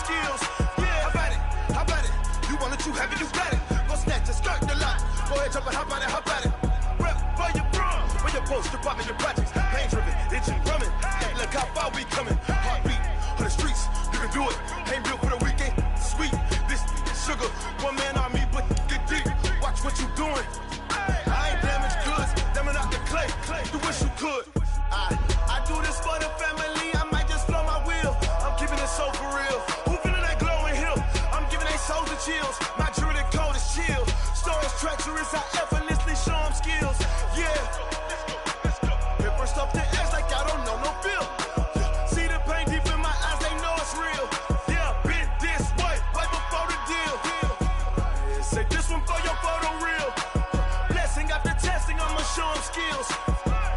Speaker 9: skills. Yeah, how about it? You want it, you have it, you got it. Go snatch it, skirt the lot. Go ahead, jump it, how about it? Rep for your bros, for your post, department, your projects. Pain driven, itching, drumming. Hey, look how far we coming. Heartbeat on the streets, you can do it. Ain't built for the weekend, sweet. This sugar, one man on me, but get deep. Watch what you doing. I ain't damaged goods, damn out the clay. You wish you could. I do this for the family. I might just blow my wheel. I'm keeping it so for real. Who feeling that glowing hill? I'm giving they souls the chills. My jewelry the cold is chill. Stories treacherous, I effortlessly show them skills. Yeah. Paper stuff to edge like I don't know no feel. See the pain deep in my eyes, they know it's real. Yeah, been this way, right before the deal. Say this one for your photo reel. Blessing after testing, I'ma show them skills.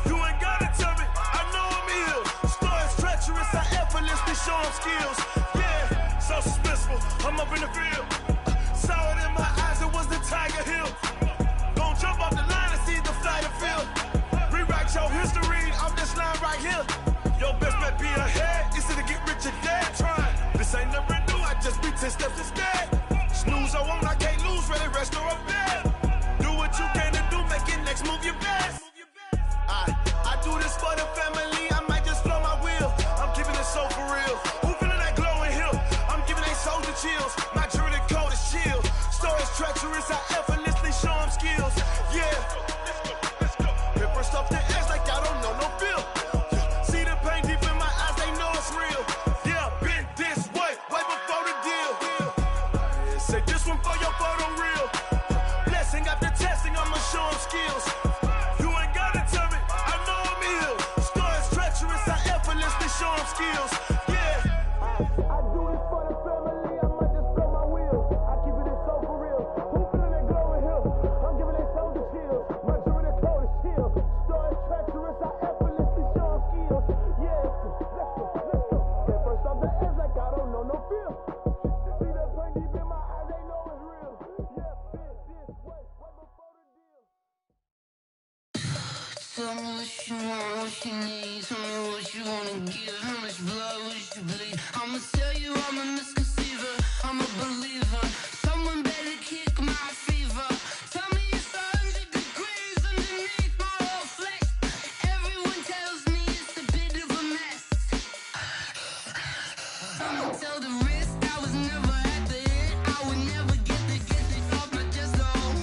Speaker 9: You ain't gotta tell me, I know I'm ill. Stories treacherous, I effortlessly show them skills. Yeah, so suspenseful, I'm up in the field. Saw it in my eyes, it was the Tiger Hill. Gon' jump off the line and see the flight of field. Rewrite your history off this line right here. Your best bet be ahead, it's to get rich or dead. Trying, this ain't never new, I just be 10 steps instead. Snooze, I won't, I can't lose, ready, rest or up bed. Do what you can to do, make it next move your best. I do this for the family, I might just blow my wheel. I'm keeping it so for real. Who feeling that glowing hill? I'm giving they souls the chills. My jewelry cold is chill. Stories treacherous, I effortlessly show them skills. Yeah. Paper stuff to edge like I don't know no feel. See the pain deep in my eyes, they know it's real. Yeah, been this way, way before the deal. Say this one for your photo reel. Blessing after testing, I'ma show them skills. You ain't gotta tell me, I know I'm ill. Stories treacherous, I effortlessly show them skills. Yeah. I do this for the family, I might just blow my wheel. I keep it so for real. Who feeling that glowing hill? I'm giving they souls the chills. My jewelry the cold is chill. Stories treacherous, I effortlessly show them skills. Yeah, let's go. At first off the edge like I don't know no feel. See that pain deep in my eyes, they know it's real. Yeah, been this way, right before the deal.
Speaker 12: Tell me what you want, what you need. Tell me what you wanna give. How much blood would you bleed? I'ma tell you I'm a misconceiver. I'm a believer. Someone better kick my fever. Tell me it's 100 degrees underneath my whole flesh. Everyone tells me it's a bit of a mess. I'ma tell the risk I was never at the end. I would never get this off my chest though.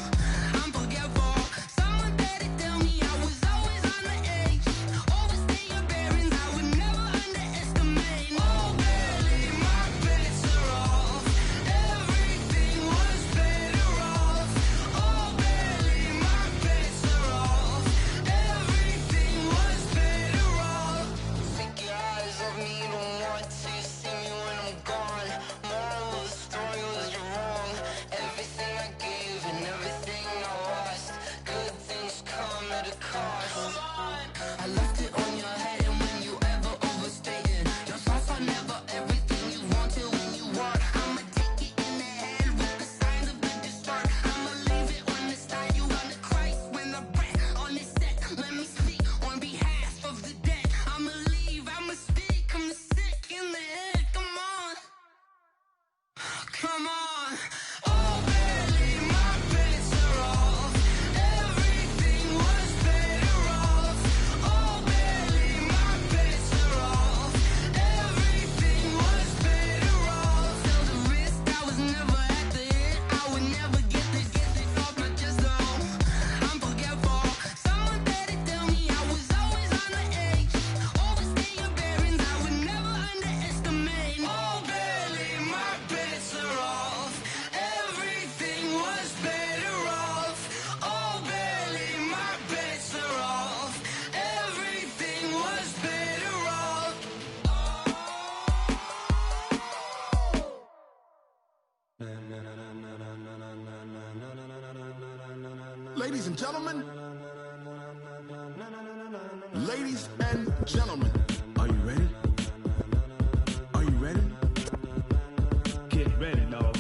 Speaker 12: I'm forgetful. Someone better tell me I was always on the edge. Overstay your bearings, I would never underestimate. Oh, barely, my bets are off. Everything was better off. Oh, barely, my bets are off. Everything was better off. Take your eyes off me, don't want to see me when I'm gone. Moral of the story was you're wrong. Everything I gave and everything I lost. Good things come at a cost. I left it on your head, and when you ever overstay it, your thoughts are never everything you want till when you want. I'ma take it in the head with the signs of the distort. I'ma leave it on the side. You on the Christ when the breath on this set. Let me speak on behalf of the dead. I'ma leave, I'ma speak. I'm the sick in the head. Come on, come on. Oh, barely, my bets are off. Everything was better off. Oh, barely, my bets are off. Everything was better off. Tell the risk I was never at the end. I would never get this off my chest though. I'm forgetful. Someone better tell me I was always on the edge. Overstay your bearings, I would never underestimate. Oh, barely, my bets are off. Everything was better off. Oh, barely, my bets are off. Everything was better off.
Speaker 9: Ladies and gentlemen, are you ready? Are you ready?
Speaker 10: Get ready, dog.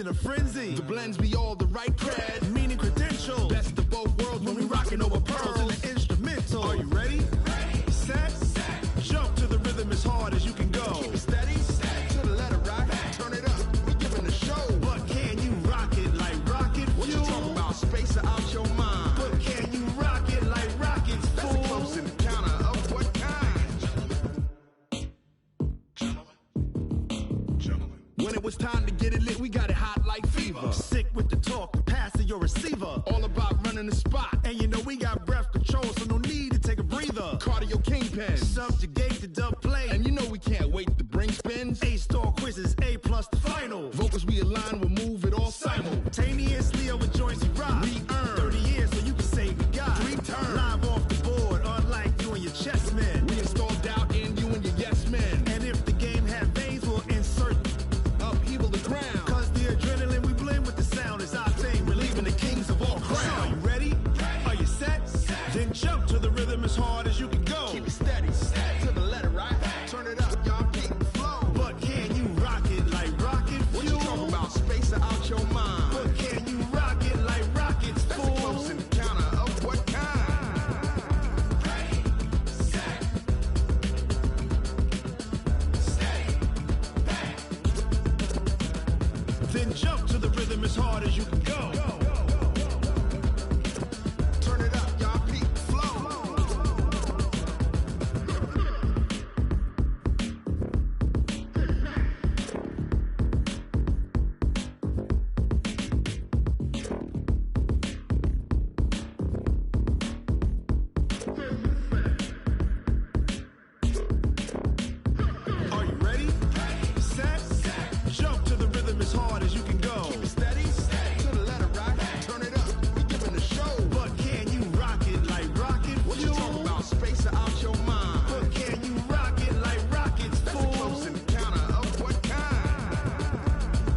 Speaker 13: in a frenzy. The blends be all the right cred, meaning credentials. Best of both worlds when we rockin' over pearls in the instrumental. Are you ready? Ready. Set. Jump to the rhythm as hard as you can go. Keep it steady. To the letter right. Turn it up. We giving the show. But can you rock it like rocket fuel? What you talking about? Space out your mind. But can you rock it like rockets, fool? That's a close encounter of what kind? Gentlemen. When it was time to get it lit, we got it hot like fever. Sick with the talk, the pass to your receiver. All about running the spot. And you know we got breath control, so no need to take a breather. Cardio kingpin. Subjugate the dub play. And you know we can't wait to bring spins. A-star quizzes, A+ the final. Vocals we align, we'll move it all simultaneously over joints we rock. We earn 30 years so you can say we got 3 turns. Live off the board, unlike you and your chess men. We install doubt in you and your yes men. And if the game had veins, we'll insert upheaval the ground. Cause the adrenaline we blend with the sound is our thing. Relieving the kings of all crowns. So are you ready? Are you set? Then jump to the rhythm as hard as you can go. Keep it steady. To the letter right. Turn it up, y'all keep the flow. But can you rock it like rocket fuel? What you talking about? Space out your mind. But can you rock it like rockets, fool? That's a close encounter of what kind? Ready, set, steady, back. Then jump to the rhythm as hard as you can go. Turn it up, y'all keep the flow. Are you ready? Set. Jump to the rhythm as hard as you can go. Keep it steady. To the letter right. Turn it up. We giving the show. But can you rock it like rocket fuel? What you talking about? Space out your mind. But can you rock it like rockets, fool? That's a close encounter of what kind?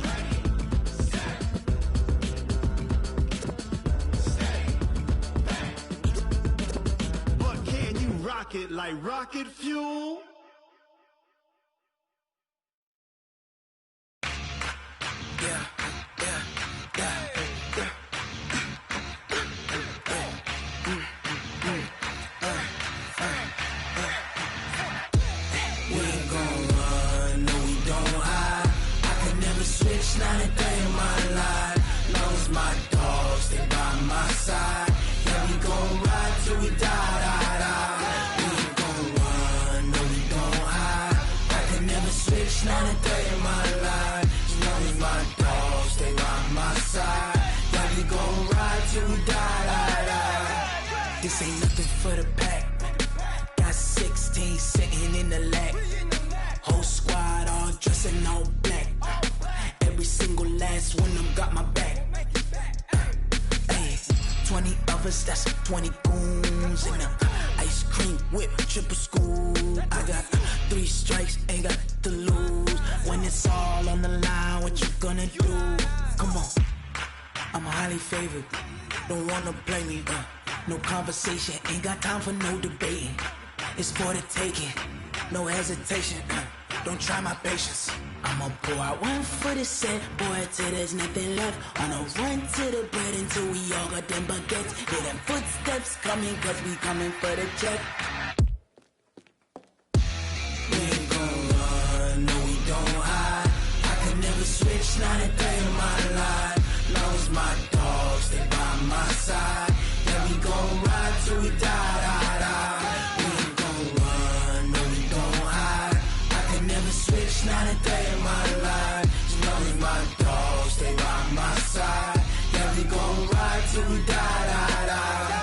Speaker 13: Ready, set, steady, back. But can you rock it like rocket fuel?
Speaker 12: We ain't gon' run, no we don't hide. I could never switch, not a day in my life. Long as my dogs, they by my side. Yeah, we gon' ride till we die, die, die. We ain't gon' run, no we don't hide. I could never switch, not a day in my life. As long as my dogs, they by my side. Yeah, we gon' ride till we die, die, die. This ain't nothing for the pack. Got 16 sitting in the lap. Whole squad all dressed in all black. Every single last one of them got my back. Hey, 20 of us, that's 20 goons. And ice cream whip, triple scoop. I got 3 strikes, ain't got to lose. When it's all on the line, what you gonna do? Come on, I'm highly favored. Don't wanna blame me, no conversation, ain't got time for no debating. It's for the taking, no hesitation. Don't try my patience. I'ma pour out one for the set, boy, till there's nothing left. On a run to the bread until we all got them baguettes. Hear them footsteps coming, cause we coming for the check. We ain't gon' run, no we don't hide. I could never switch, not a day in my life. Long as my dogs, they by my side. Yeah, we gon' ride till we die, die, die. We ain't gon' run, no we don't hide. I could never switch, not a day in my life. As long as my dogs, they by my side. Yeah, we gon' ride till we die, die, die.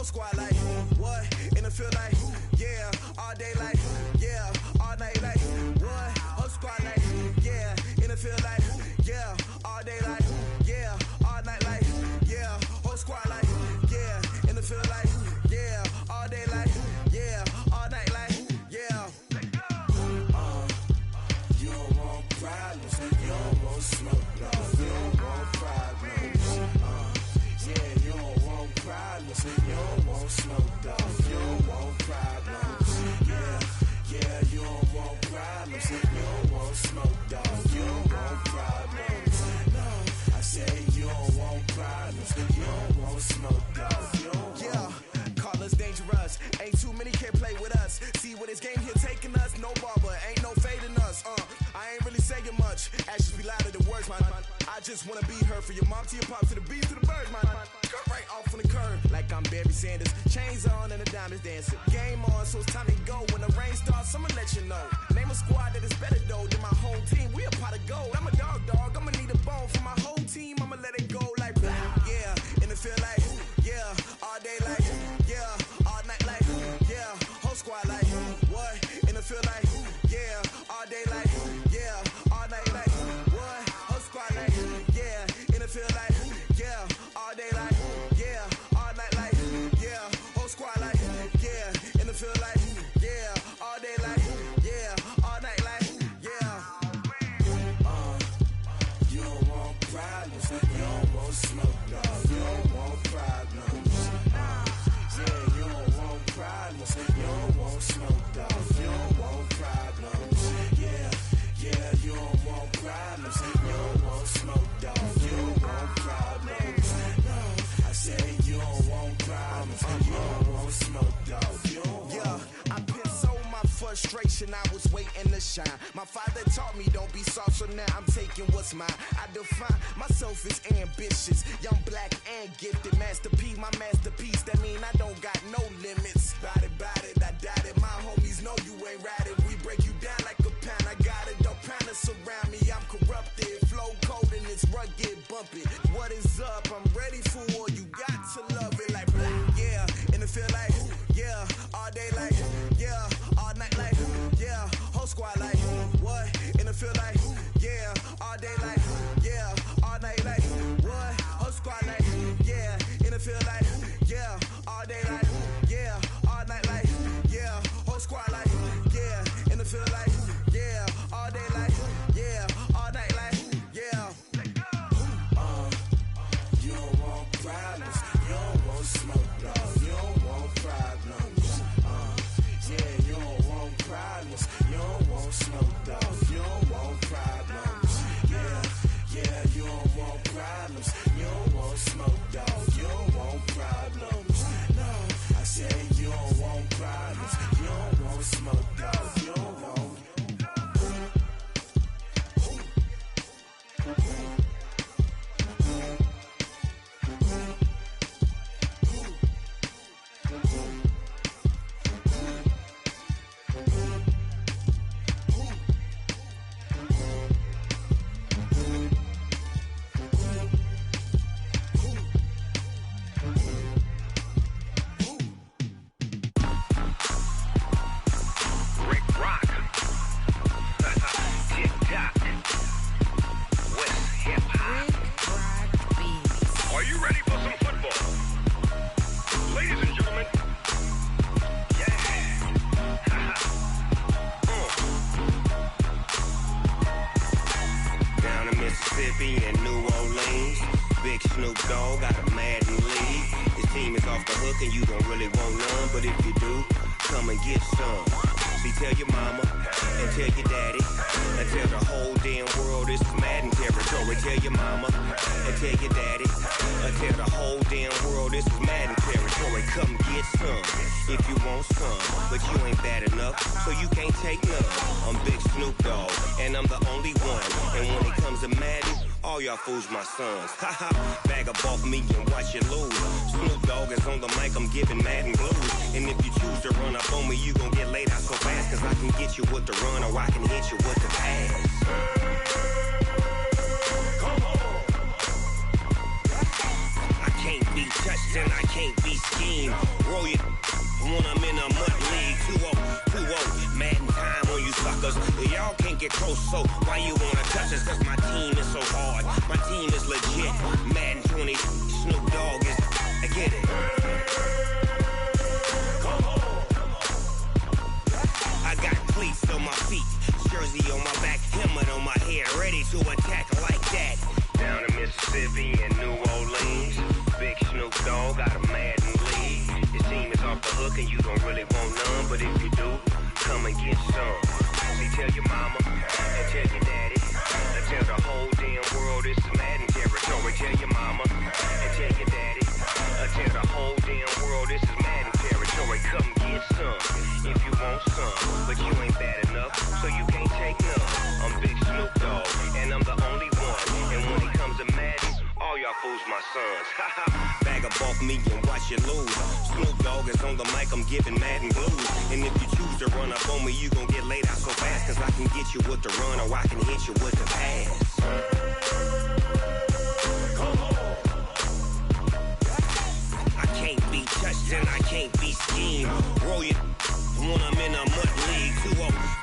Speaker 9: Squad like, what? In the field like, yeah. problems. You don't want smoke, dog. Yeah, call us dangerous. Ain't too many can play with us. See where this game here taking us. No barber, ain't no fading us. I ain't really saying much. Actions be louder than words, man. I just wanna be heard from your mom to your pop to the beat to the birds, man. Cut right off on the curb like I'm Barry Sanders. Chains on and the diamonds dancing. Game on, so it's time to go. When the rain starts, I'ma let you know. Name a squad that is better though than my home team. We a pot of gold. I'm a dog. I'ma need a bone for my whole team. I'ma let it go like yeah. And it feel like yeah. All day like yeah. All night like yeah. Whole squad like what? And it feel like yeah. All day like yeah. All night like what? Whole squad like yeah. And it feel like yeah. All day like yeah. All night like yeah. Whole squad like yeah. And it feel like yeah. All day like yeah. All night like yeah. You don't want problems. You don't want smoke, dog. You don't want problems. Yeah, you don't want problems. You don't want smoke, dog. You don't want problems. Yeah, you don't want problems. You don't want smoke, dog. You don't want problems. No, I said you don't want problems. You don't want smoke, dog. You don't want. Yeah, I've been so my frustration. I was waiting to shine. My father taught me don't be soft, so now I'm taking what's mine. I define myself as ambitious, young, black, and gifted. Master P, my masterpiece. That mean I don't got no limits. Bout it, I doubt it. My homies know you ain't ratted. We break you down like a pound. I got it, don't pound to surround me. I'm corrupted, flow cold and it's rugged, bumpy. What is up? I'm ready for war. You got to love it like yeah. And it feel like yeah. All day like yeah. All night like yeah. Whole squad like what? And it feel like yeah. All day like yeah. All night like what? Whole squad like yeah. And it feel like yeah. All day like yeah. All night like yeah. Whole squad like yeah. And it feel like yeah. All day like yeah. All night like yeah. You don't want problems. You don't want smoke, dog. You don't want problems. Yeah, you don't want problems. You don't want smoke, dog. You don't want problems. Yeah, you don't want problems. You don't want smoke, dog. You don't want problems. No, I said you don't want problems. You don't want smoke, dog. You don't want. Fools my sons. Haha, bag up off me and watch you lose. Snoop Dogg is on the mic, I'm giving Madden blues. And if you choose to run up on me, you gon' get laid out so fast. Cause I can get you with the run or I can hit you with the pass. Come on. I can't be touched and I can't be schemed. Roll you when I'm in a mud league. 2-0, Madden time on you suckers. Y'all can't get close, so why you wanna touch us? Cause my team is so hard. My team is legit. Madden 20, Snoop Dogg is. I get it. Come on. I got cleats on my feet, jersey on my back, helmet on my head, ready to attack like that. Down in Mississippi and New Orleans, big Snoop Dogg got a Madden league. Your team is off the hook and you don't really want none, but if you do,
Speaker 14: come and get some. See, tell your mama and tell your daddy. And tell the whole damn world it's Madden territory. Tell your mama and tell your daddy. Tell the whole damn world this is Madden territory. Come get some if you want some. But you ain't bad enough, so you can't take none. I'm Big Snoop Dogg, and I'm the only one. And when it comes to Madden, all y'all fools my sons. Bag up off me and watch you lose. Snoop Dogg is on the mic, I'm giving Madden blues. And if you choose to run up on me, you gon' get laid out so fast. Cause I can get you with the run or I can hit you with the pass. I can't be touched and I can't be schemed. Roll you when I'm in a mud league.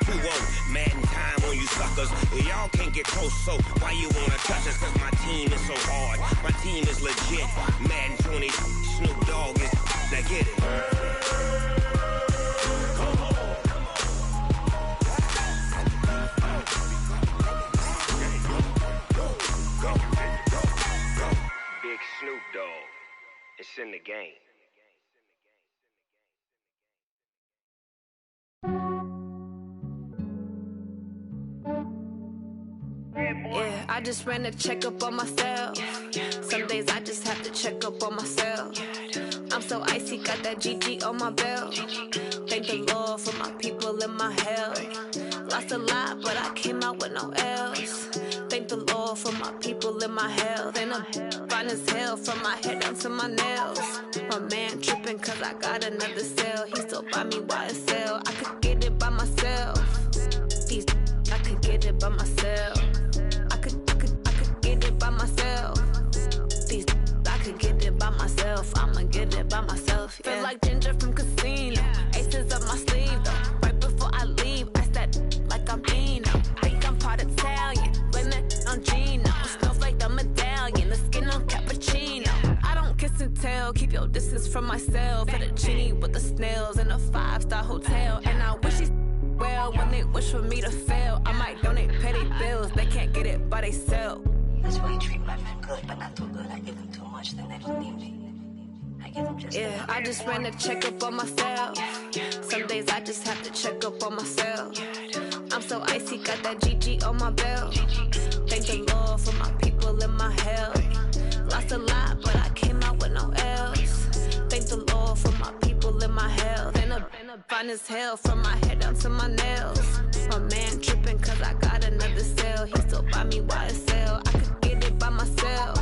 Speaker 14: 2-0, Madden time on you suckers. Y'all can't get close, so why you wanna touch us? Cause my team is so hard, my team is legit. Madden 20, Snoop Dogg is, now get it. Big Snoop Dogg, it's in the game.
Speaker 2: Yeah, I just ran a checkup on myself. Some days I just have to check up on myself. I'm so icy, got that GG on my belt. Thank the Lord for my people and my health. Lost a lot, but I came out with no L's. Thank the Lord for my people and my health. And I'm fine as hell from my head down to my nails. My man tripping cause I got another cell. He still buy me YSL. I could get it by myself. These I could get it by myself. I could get it by myself. These I could get it by myself. I'ma get it by myself. Yeah. Feel like Ginger from Casino. Aces up my sleeve though. Right before I leave, I said like I'm Dino. Think I'm part Italian. Blame that on Gino. Smells like the medallion. The skin on cappuccino. I don't kiss and tell. Keep your distance from myself. Fettuccine with the snails in a 5-star hotel. And I wish he's well when they wish for me to fail. I might donate petty bills. They can't get it by themselves.
Speaker 3: That's why you treat my men good, but not too good. I give them too much, then they don't need me. I give them just
Speaker 2: yeah, I just ran a checkup on myself. Some days I just have to check up on myself. I'm so icy, got that GG on my belt. Thank the Lord for my people and my health. Lost a lot, but I came out with no L's. Thank the Lord for my people and my health. And I'm fine as hell from my head down to my nails. My man tripping cause I got another cell. He still buy me YSL. I could get it by myself.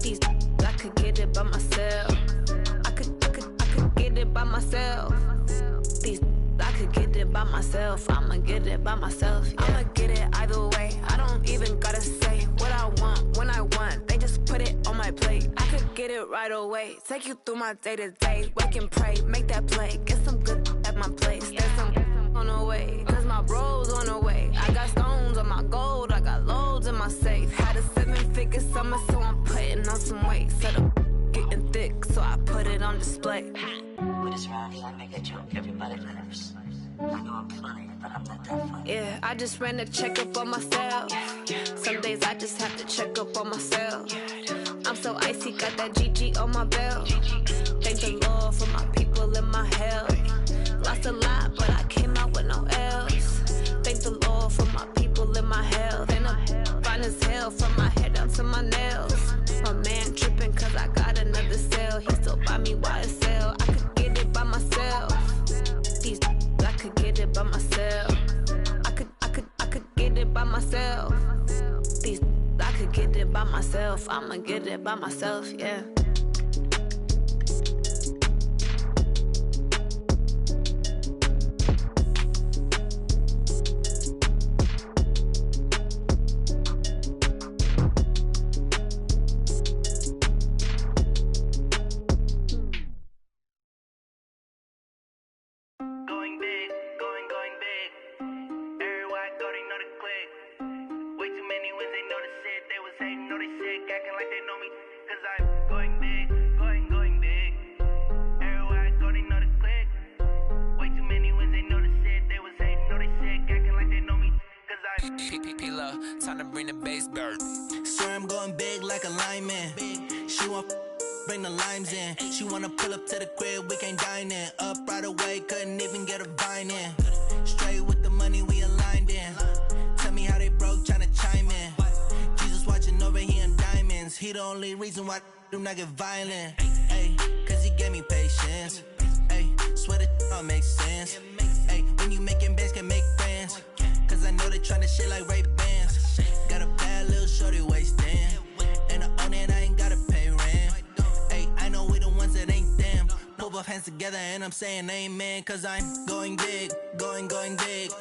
Speaker 2: These I could get it by myself. I could get it by myself. These I could get it by myself. I'ma get it by myself. Yeah. I'ma get it either way. I don't even gotta say what I want when I want. They just put it on my plate. I could get it right away. Take you through my day to day. Wake and pray, make that play. Get some good at my place. There's some on the way. Cause my bro's on the way. I got stones on my gold. I got loads in my safe. Had a 7-figure summer, so I'm putting on some weight. Set up getting thick, so I put it on display.
Speaker 3: With this round here, I make a joke. Everybody laughs. I know I'm funny, but I'm not that funny.
Speaker 2: Yeah, I just ran a checkup on myself. Some days I just have to check up on myself. I'm so icy, got that GG on my belt. Thank the Lord for my people and my health. Lost a lot, but I came out with no L's. Thank the Lord for my people and my health. And I'm fine as hell from my head down to my nails. My man tripping cause I got another cell. He still buy me YSL. I could get it by myself. These I could get it by myself. I could get it by myself. These I could get it by myself. I'ma get it by myself, yeah.
Speaker 15: Time to bring the bass bird.
Speaker 16: Swear I'm going big like a lineman. She want bring the limes in. She wanna pull up to the crib, we can't dine in. Up right away, couldn't even get a vine in. the only reason why I do not get violent. Ay, cause he gave me patience. Ay, swear that don't make sense. Ay, when you making bands, can make friends. Cause I know they tryna shit like Ray-Bans. Got a bad little shorty wasting. And I own it, I ain't gotta pay rent. Ay, I know we the ones that ain't them. Put both hands together and I'm saying amen. Cause I'm going big, going big.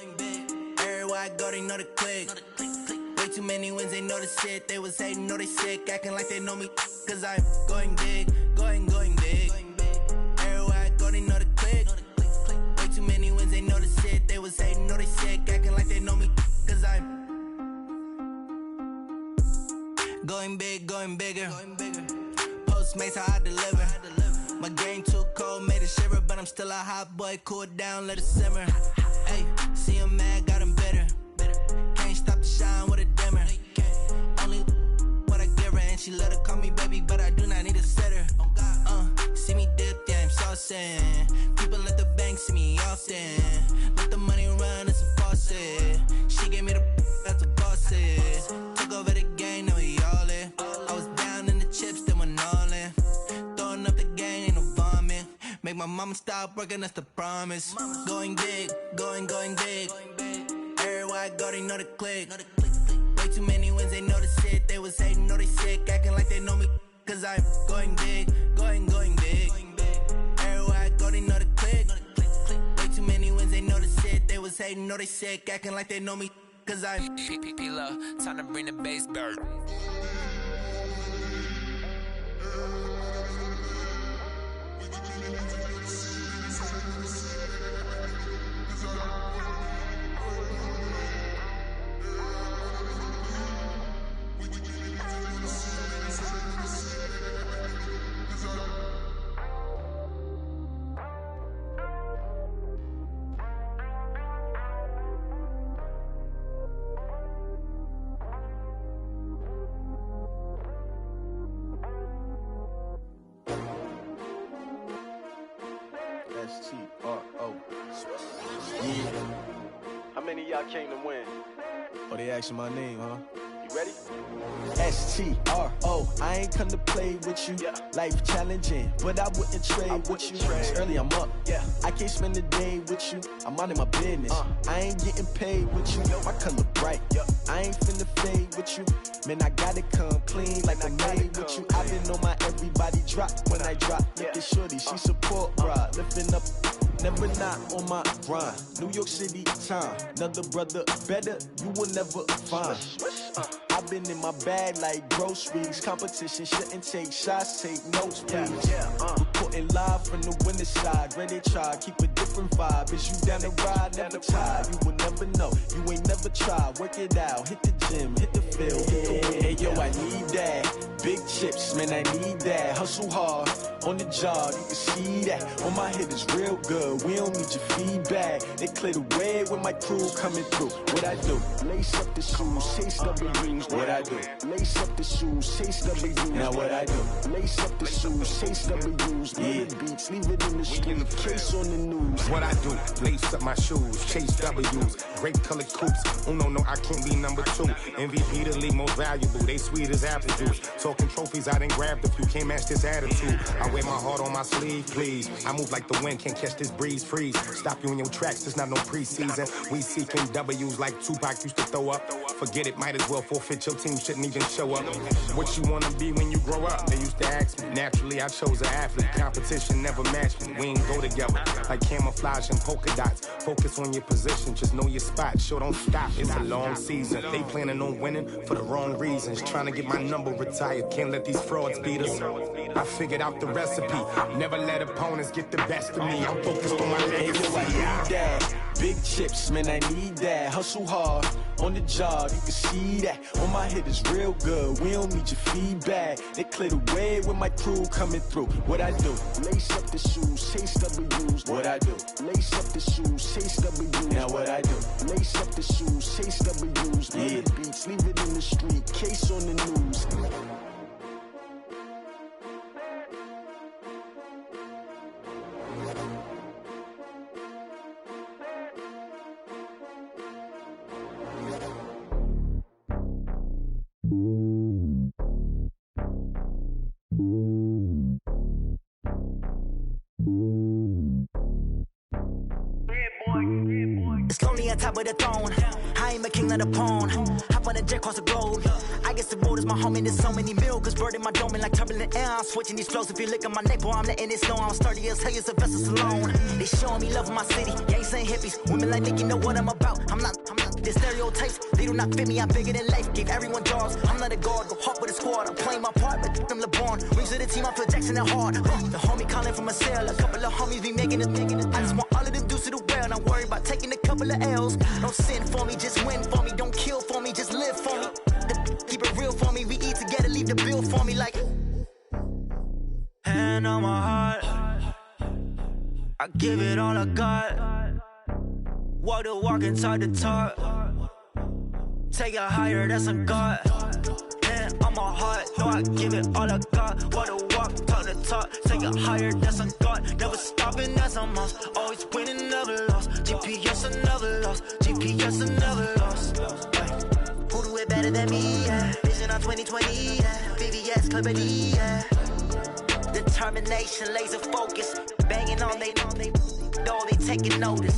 Speaker 16: Everywhere I go, they know the click. Way too many wins, they know the shit. They was hating, know they sick, acting like they know me. Cause I'm going big, going big. Everywhere I go, they know the click. Way too many wins, they know the shit. They was hating, know they sick, acting like they know me. Cause I'm going big, going bigger. Postmates, how I deliver. My game too cold, made it shiver. But I'm still a hot boy, cool it down, let it simmer. Hey, see him mad, got him bitter. Can't stop the shine with a dimmer. Only what I give her, and she let her call me baby, but I do not need a sitter. See me dip, yeah, I'm saucing. People at the bank see me often. Let the money run, it's a faucet. She gave me the that's a boss it. Took over the game, now we all in. I was down in the chips, then went all in. Throwing up the game, ain't no vomit. Make my mama stop working, that's the promise. Going big, going big. Everywhere I go, they know the click. Way too many wins, they know the shit. They was hating, know they sick, acting like they know me. Cause I'm going big, going big. Everywhere I go, they know the click. Way too many wins, they know the shit. They was hating, know they sick, acting like they know me. Cause I'm
Speaker 15: P-Love, time to bring the bass bird.
Speaker 17: S-T-R-O. Yeah. How many of y'all came to win? Oh, they asking my name, huh? You ready? S-T-R-O. I ain't come to play with you. Yeah. Life challenging, but I wouldn't trade with you. It's early, I'm up. Yeah. I can't spend the day with you. I'm minding my business. I ain't getting paid with you. My color bright. I ain't finna fade with you. Man, I gotta come clean like I'm made with you. I been on my everybody drop when I drop. Look at shorty, she support ride. Lifting up, never not on my grind. New York City time, another brother better, you will never find. I've been in my bag like groceries. Competition shouldn't take shots, take notes, please. Reporting live from the winning side. Ready to try, keep a different vibe. Is you down the ride, never tired. You will never know, you ain't never tried. Work it out, hit the gym, hit the field, hit the wind. Hey yo, I need that. Big chips, man, I need that. Hustle hard, on the job, you can see that. On my head is real good, we don't need your feedback. They clear the way when my crew coming through. What I do? Lace up the shoes, chase W's. What I do? Lace up the shoes, chase W's. Now what I do? Lace up the shoes, chase W's. Yeah. Beats, leave it in the street, case on the news.
Speaker 18: What I do? Lace up my shoes, chase W's. Grape colored coops. Uno, no, I can't be number 2. MVP the league most valuable. They sweet as apple juice. Talking trophies, I didn't grab the few. Can't match this attitude. I wear my heart on my sleeve, please. I move like the wind, can't catch this breeze, freeze. Stop you in your tracks, there's not no preseason. We seeking W's like Tupac used to throw up. Forget it, might as well forfeit. Your team shouldn't even show up. What you wanna be when you grow up? They used to ask me. Naturally, I chose an athlete. Competition never matched me. We ain't go together like camouflage and polka dots. Focus on your position, just know your spot. Sure, don't stop. It's a long season. They planning on winning for the wrong reasons. Trying to get my number retired. Can't let these frauds beat us. I figured out the recipe. Never let opponents get the best of me. I'm focused on my legacy.
Speaker 17: I need that. Big chips, man, I need that. Hustle hard, on the job, you can see that. On my head is real good, we don't need your feedback. They clear the way when my crew coming through. What I do? Lace up the shoes, chase W's. What I do? Lace up the shoes, chase W's. Now what I do? Lace up the shoes, chase W's. Yeah. Beats, leave it in the street, case on the news.
Speaker 16: It's lonely on top of the throne. I ain't a king of the pawn. Hop on a jet across the globe. I guess the road is my home and there's so many milkers. Bird in my dome and like turbulent air. I'm switching these flows. If you look at my neck, boy, I'm letting it snow. I'm sturdy as hell, Sylvester Stallone. They showing me love in my city. Gangs ain't hippies. Women like Nicky know what I'm about. I'm not. The stereotypes, they do not fit me. I'm bigger than life. Gave everyone jobs. I'm not a guard. Go hard with a squad. I'm playing my part, but them LeBron. Rings to the team. I feel Jackson and hard. The homie calling from a cell. A couple of homies be making it. I just want all of them dudes to do well. Not worry about taking a couple of L's. Don't sin for me, just win for me. Don't kill for me, just live for me. Keep it real for me. We eat together, leave the bill for me like. Hand on my heart, I give it all I got. Walk the walk and talk the talk. Take it higher, that's a God. Hand on my heart, no, I give it all I got. Walk the walk, talk the talk. Take it higher, that's a God. Never stopping, that's a must. Always winning, never lost. GPS, I never lost. GPS, I never lost. Who do it better than me? Yeah. Vision on 2020, yeah. VVS, Clarity, yeah. Determination, laser focus. Banging on they know they taking notice.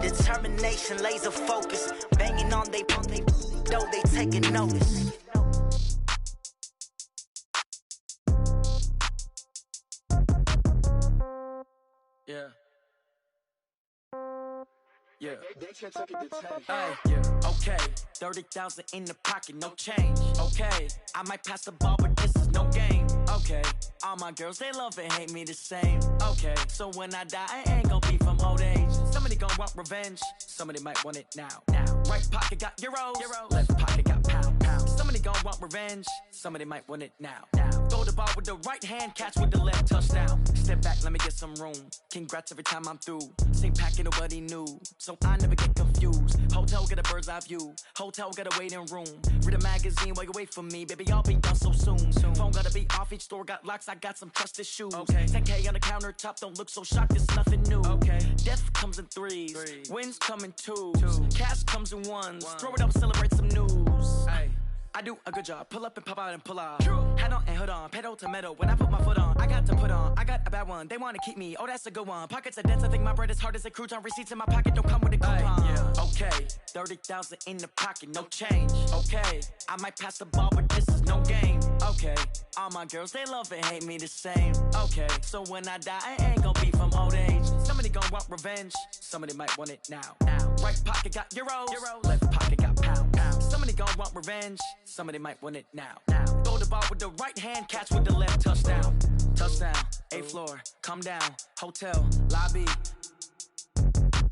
Speaker 16: Determination, laser focus. Banging on they know they taking notice. Yeah. Yeah. Hey, yeah. Okay. 30,000 in the pocket, no change. Okay. I might pass the ball, but this is no game. Okay. All my girls, they love and hate me the same. Okay. So when I die, I ain't gon' be from old age. Somebody gon' want revenge. Somebody might want it now. Right pocket got euros. Left pocket got pound. Somebody gon' want revenge. Somebody might want it now. Throw the ball with the right hand, catch with the left, touchdown. Step back, let me get some room. Congrats every time I'm through. Same packet, nobody knew. So I never get confused. Hotel get a bird's eye view. Hotel got a waiting room. Read a magazine while you wait for me. Baby, I'll be done so soon. Phone gotta be off, each store got locks. I got some trusted shoes. Okay. 10K on the countertop, don't look so shocked, it's nothing new. Okay. Death comes in threes. Wins come in twos. Cash comes in ones. Throw it up, celebrate some news. Ay. I do a good job. Pull up and pop out and pull out. Head on and hood on. Pedal to metal. When I put my foot on, I got to put on. I got a bad one. They want to keep me. Oh, that's a good one. Pockets are dense. I think my bread is hard as a crouton. Receipts in my pocket don't come with a coupon. Yeah. Okay. 30,000 in the pocket. No change. Okay. I might pass the ball, but this is no game. Okay. All my girls, they love and hate me the same. Okay. So when I die, I ain't gon' be from old age. Somebody gon' want revenge. Somebody might want it now. Right pocket got euros. Left pocket got pound. Somebody gon' want revenge. Somebody might want it now. Throw the ball with the right hand, catch with the left, touchdown. Touchdown, 8th floor, come down, hotel, lobby.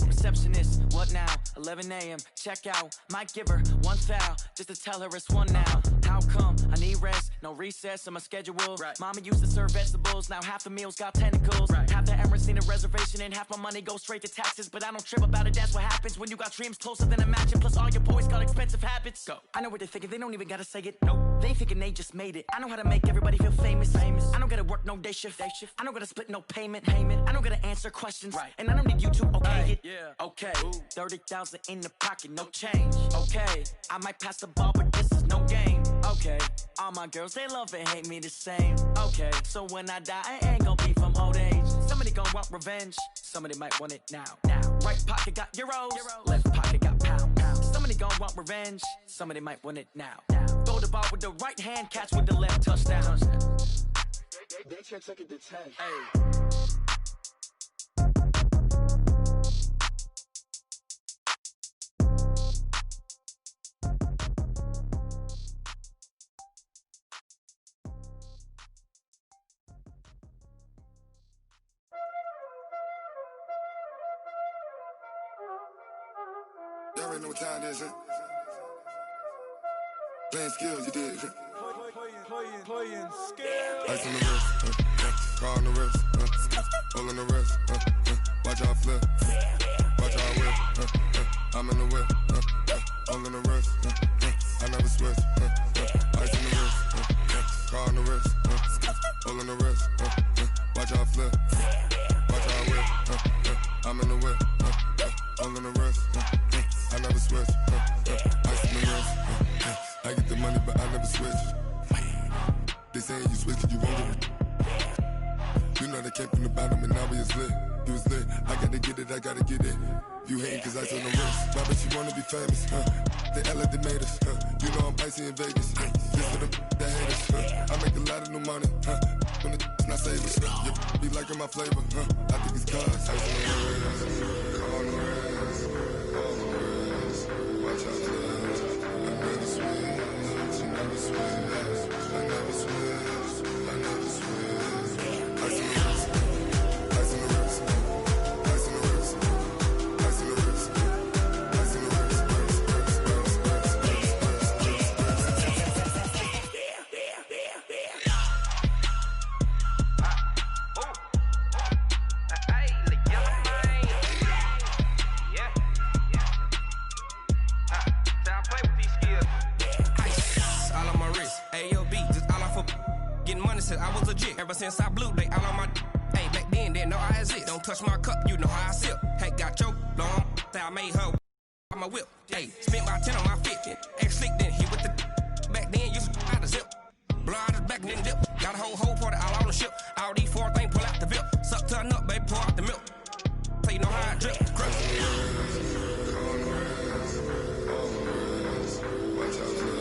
Speaker 16: Receptionist, what now? 11 a.m., check out. Might give her one foul, just to tell her it's one now. How come? I need rest, no recess in my schedule. Right. Mama used to serve vegetables, now half the meals got tentacles. Right. Half the Emirates need a reservation and half my money goes straight to taxes. But I don't trip about it, that's what happens when you got dreams closer than a match. And plus all your boys got expensive habits. Go. I know what they're thinking, they don't even gotta say it. Nope. They thinking they just made it. I know how to make everybody feel famous. I don't gotta work no day shift. I don't gotta split no payment. I don't gotta answer questions. Right. And I don't need you to okay it. Yeah. Okay. 30,000 in the pocket, no change. Okay. I might pass the ball, but this is no game. Okay. All my girls, they love and hate me the same. Okay. So when I die, I ain't gon' be from old age. Somebody gon' want revenge. Somebody might want it now. Right pocket got euros. Left pocket got pound. Somebody gon' want revenge. Somebody might want it now. Throw the ball with the right hand, catch with the left, touchdown.
Speaker 17: They can't take it to 10.
Speaker 16: Hey.
Speaker 4: Y'all already know what time it is, huh? Playing skills, you did.
Speaker 9: Playing skills.
Speaker 4: Ice on the wrist, car on the wrist, hole in the wrist, watch out flip, watch out whip, I'm in the whip, hole in the wrist, I never switch, ice on the wrist, car on the wrist, hole in the wrist, watch out flip, watch out whip, I'm in the whip, hole in the wrist, I never switch, ice on the wrist, I get the money but I never switch. They say
Speaker 19: saying you switch, you won't get it. You know they came from the bottom and now we is lit. You was lit, I gotta get it, I gotta get it. You hating cause I told no risk. Why but you wanna be famous, They LA made us, You know I'm icy in Vegas, Just for the that hate us, I make a lot of new money, When the not savers, You be liking my flavor, I think it's cause I on the res, watch out for I never switch, I never switch, I never switch, I never switch. I see the risk, I see the risk, I see the risk, I see the risk, I see the risk.
Speaker 1: I was legit ever since I blew they all on my hey back then didn't know I exist. Don't touch my cup, you know how I sip. Hey, got your long I made her on my whip. Hey, spent about 10 on my 50. Ex-slick then hit with the back then used to out the zip. Blow out his back and then dip. Got a whole party all on the ship. All these four things pull out the VIP. Suck turn up, baby, pour out the milk. So you know how I drip. Crush.
Speaker 19: Watch out for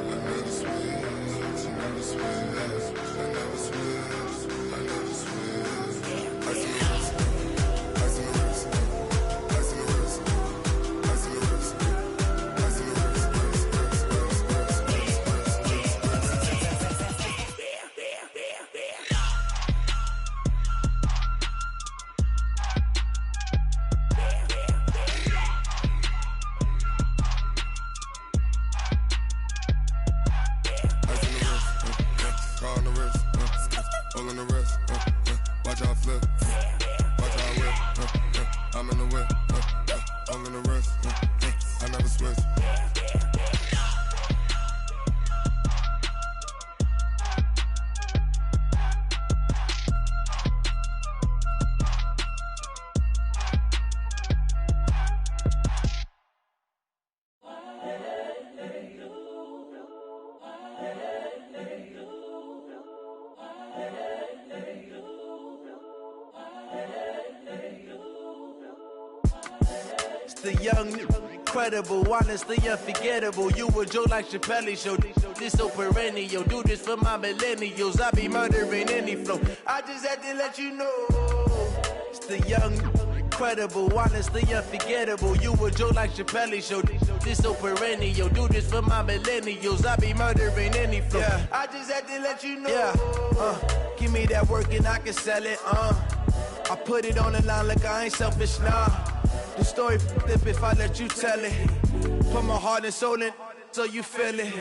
Speaker 19: I never switch, I never switch. I never switch, I never switch. I see the risk, I see the risk, I see the risk, I see the risk, I see the risk. On the wrist, all in the wrist, watch how I flip, watch how I whip, I'm in the whip, all in the wrist, I never switch.
Speaker 16: The young, incredible, honestly unforgettable. You a Joe like Chappelle show. This so perennial. Do this for my millennials. I be murdering any flow. I just had to let you know. It's the young, incredible, honestly unforgettable. You a Joe like Chappelle show. This so perennial. Do this for my millennials. I be murdering any flow. Yeah. I just had to let you know. Yeah. Give me that work and I can sell it. I put it on the line like I ain't selfish, nah. The story flip if I let you tell it. Put my heart and soul in so you feel it.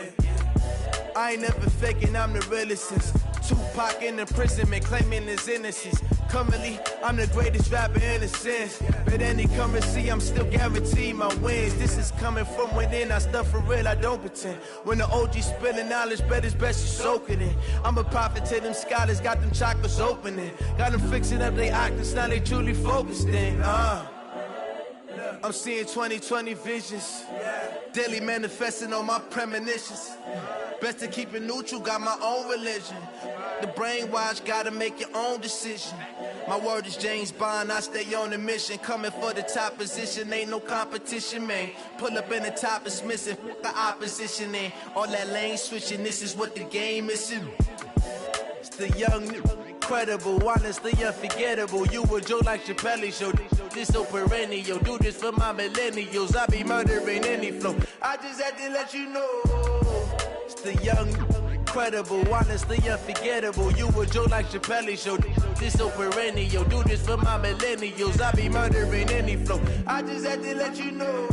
Speaker 16: I ain't never faking, I'm the realest since Tupac in imprisonment, claiming his innocence. Currently, I'm the greatest rapper in a sense. But any currency, I'm still guaranteed my wins. This is coming from within, I stuff for real, I don't pretend. When the OG spilling knowledge, bet it's best you soak it in. I'm a prophet to them scholars, got them chakras opening. Got them fixing up their octaves, now they truly focused in. I'm seeing 2020 visions, daily manifesting on my premonitions. Best to keep it neutral, got my own religion. The brainwash, gotta make your own decision. My word is James Bond, I stay on the mission. Coming for the top position, ain't no competition, man. Pull up in the top, it's missing, the opposition in. All that lane switching, this is what the game is. It's the young, incredible, honestly unforgettable. You a Joe like Chappelle show. This so perennial. Do this for my millennials. I be murdering any flow. I just had to let you know. It's the young, incredible, honestly unforgettable. You a Joe like Chappelle show. This so perennial. Do this for my millennials. I be murdering any flow. I just had to let you know.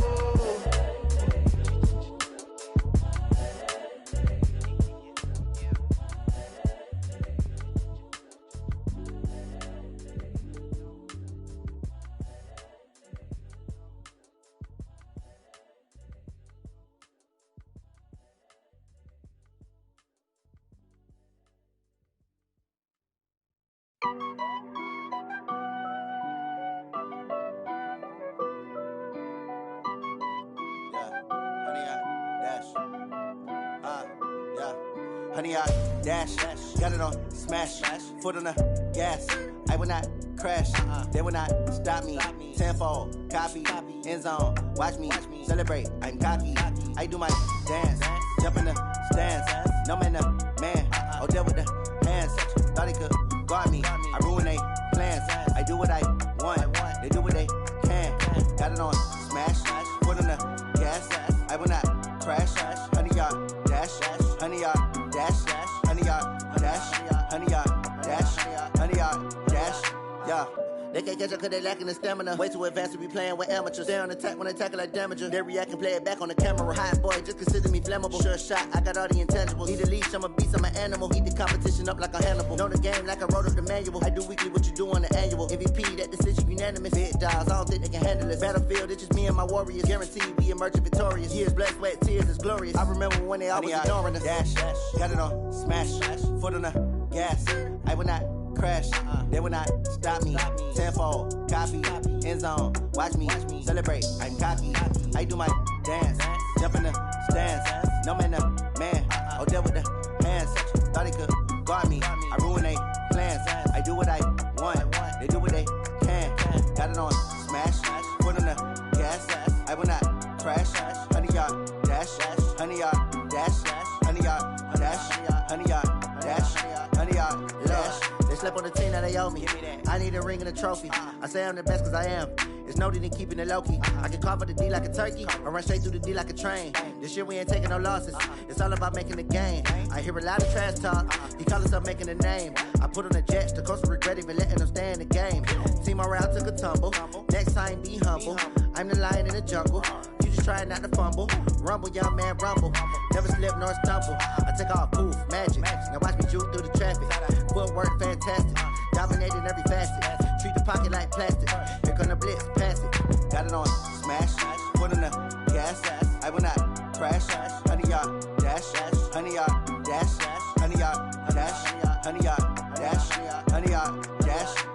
Speaker 20: Honey, I
Speaker 16: dash. Got it on smash. Foot on the gas. I will not crash. They will not stop me. Tenfold, copy, end zone. Watch me celebrate. I'm cocky. I do my dance. Jump in the stands. No man, the man. Oh, deal with the hands. Thought he could guard me. I ruin they plans. I do what I want. They do what they can. Got it on smash. Foot on the gas. I will not crash. 100-yard dash. 100-yard dash. 100-yard dash. 100-yard dash. 100-yard dash. Yeah. They can't catch up cause they lacking the stamina. Way too advanced to be playing with amateurs. They on attack when they tackle like damager. They react and play it back on the camera. Hot boy, just consider me flammable. Sure shot, I got all the intangibles. Need a leash, I'm a beast, I'm an animal. Heat the competition up like a Hannibal. Know the game like I wrote up the manual. I do weekly what you do on the annual. MVP, that decision unanimous. Big dogs, I don't think they can handle it. Battlefield, it's just me and my warriors. Guaranteed we emerging victorious. Years, blood, sweat, tears, it's glorious. I remember when they always ignoring us. Dash, got it on smash. Foot on the gas. I will not crash. They will not stop me. Tenfold, copy, end zone. Watch me celebrate. I'm cocky. I do my dance. Jump in the stands. No man, the man. Oh, deal with the hands. Thought he could guard me. I ruin they plans. I do what I want. They do what they can. Got it on smash. Foot on the gas. I will not crash. 100-yard dash. 100-yard dash. 100-yard dash. 100-yard dash. 100-yard dash. They slept on the team that they owe me. I need a ring and a trophy. I say I'm the best cause I am. It's no need in keeping it low key. I can carve up the D like a turkey, or run straight through the D like a train. This year we ain't taking no losses. It's all about making the game. I hear a lot of trash talk. He call himself making a name. I put on the Jets. The coach will regret even letting them stay in the game. Team around took a tumble. Next time be humble. I'm the lion in the jungle. You just try not to fumble. Rumble, young man, rumble. Never slip nor stumble. I take off, poof, magic. Now watch me juke through the traffic. Footwork fantastic. Dominating every facet. Treat the pocket like plastic. Here come the blitz, pass it. Got it on smash. Foot on the gas. I will not crash. 100-yard dash. 100-yard dash. 100-yard dash. 100-yard dash. 100-yard dash.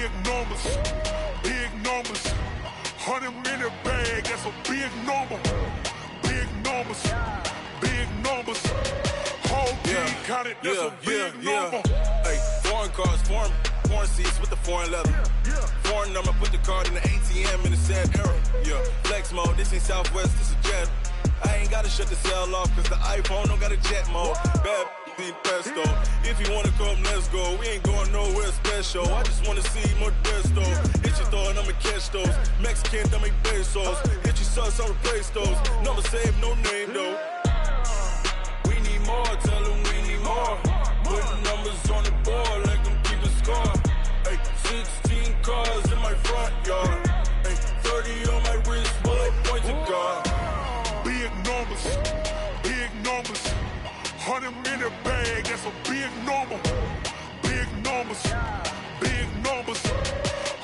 Speaker 4: big numbers, big numbers. 100 minute bag, that's a big number. Big numbers, big numbers. Whole team counted, that's a big number.
Speaker 5: Hey, foreign cars, foreign seats with the foreign leather. Foreign number, put the card in the ATM in the sad era. Yeah, flex mode, this ain't Southwest, this is jet. I ain't gotta shut the cell off, cause the iPhone don't got a jet mode. Bad need pesto. If you wanna come, let's go. We ain't going nowhere special. I just wanna see more desto. Hit your thought, I'ma catch those. Mexican, I'ma make pesos. Hit your sauce, I'll replace those. Number save, no name though. We need more, tell them we need more. Put numbers on the board, like them keep a score. Hey, 16 cars in my front yard. Hey, 30 on my wrist, bullet point to God.
Speaker 4: Big numbers, big numbers. 100 minute bag, that's a big number. Big numbers, big numbers.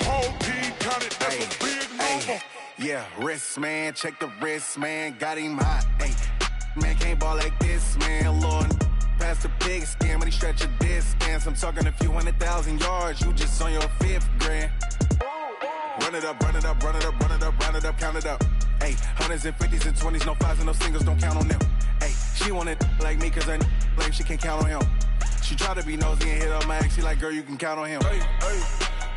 Speaker 4: Whole team counted, that's a big number.
Speaker 20: Yeah, wrist man, check the wrist man, got him hot. Ay, man can't ball like this, man. Lord, past the pig skin when he stretch a distance. I'm talking a few 100,000 yards, you just on your 5th grand. Run it up, run it up, run it up, run it up, run it up, count it up. Ay, hundreds and 50s and 20s, no 5s and no singles, don't count on them. Ay, she want it like me, cause her blame she can't count on him. She try to be nosy and hit up my ex, she like, girl, you can count on him.
Speaker 5: Hey,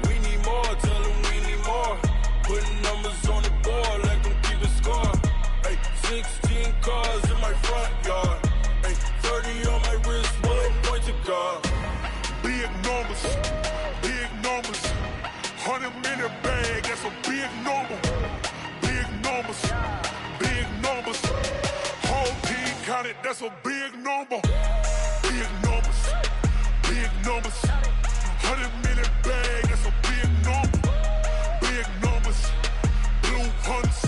Speaker 5: we need more, tell them we need more. Putting numbers on the board, like them keep a score. Hey, 16 cars in my front yard. Hey, 30 on my wrist, bullet point to God.
Speaker 4: Big numbers, big numbers. 100 minute bag, that's a big number. Big numbers, big numbers. Whole team counted, that's a big number. Big numbers, big numbers. 100 minute bag, that's a big number. Big numbers, blue hunts.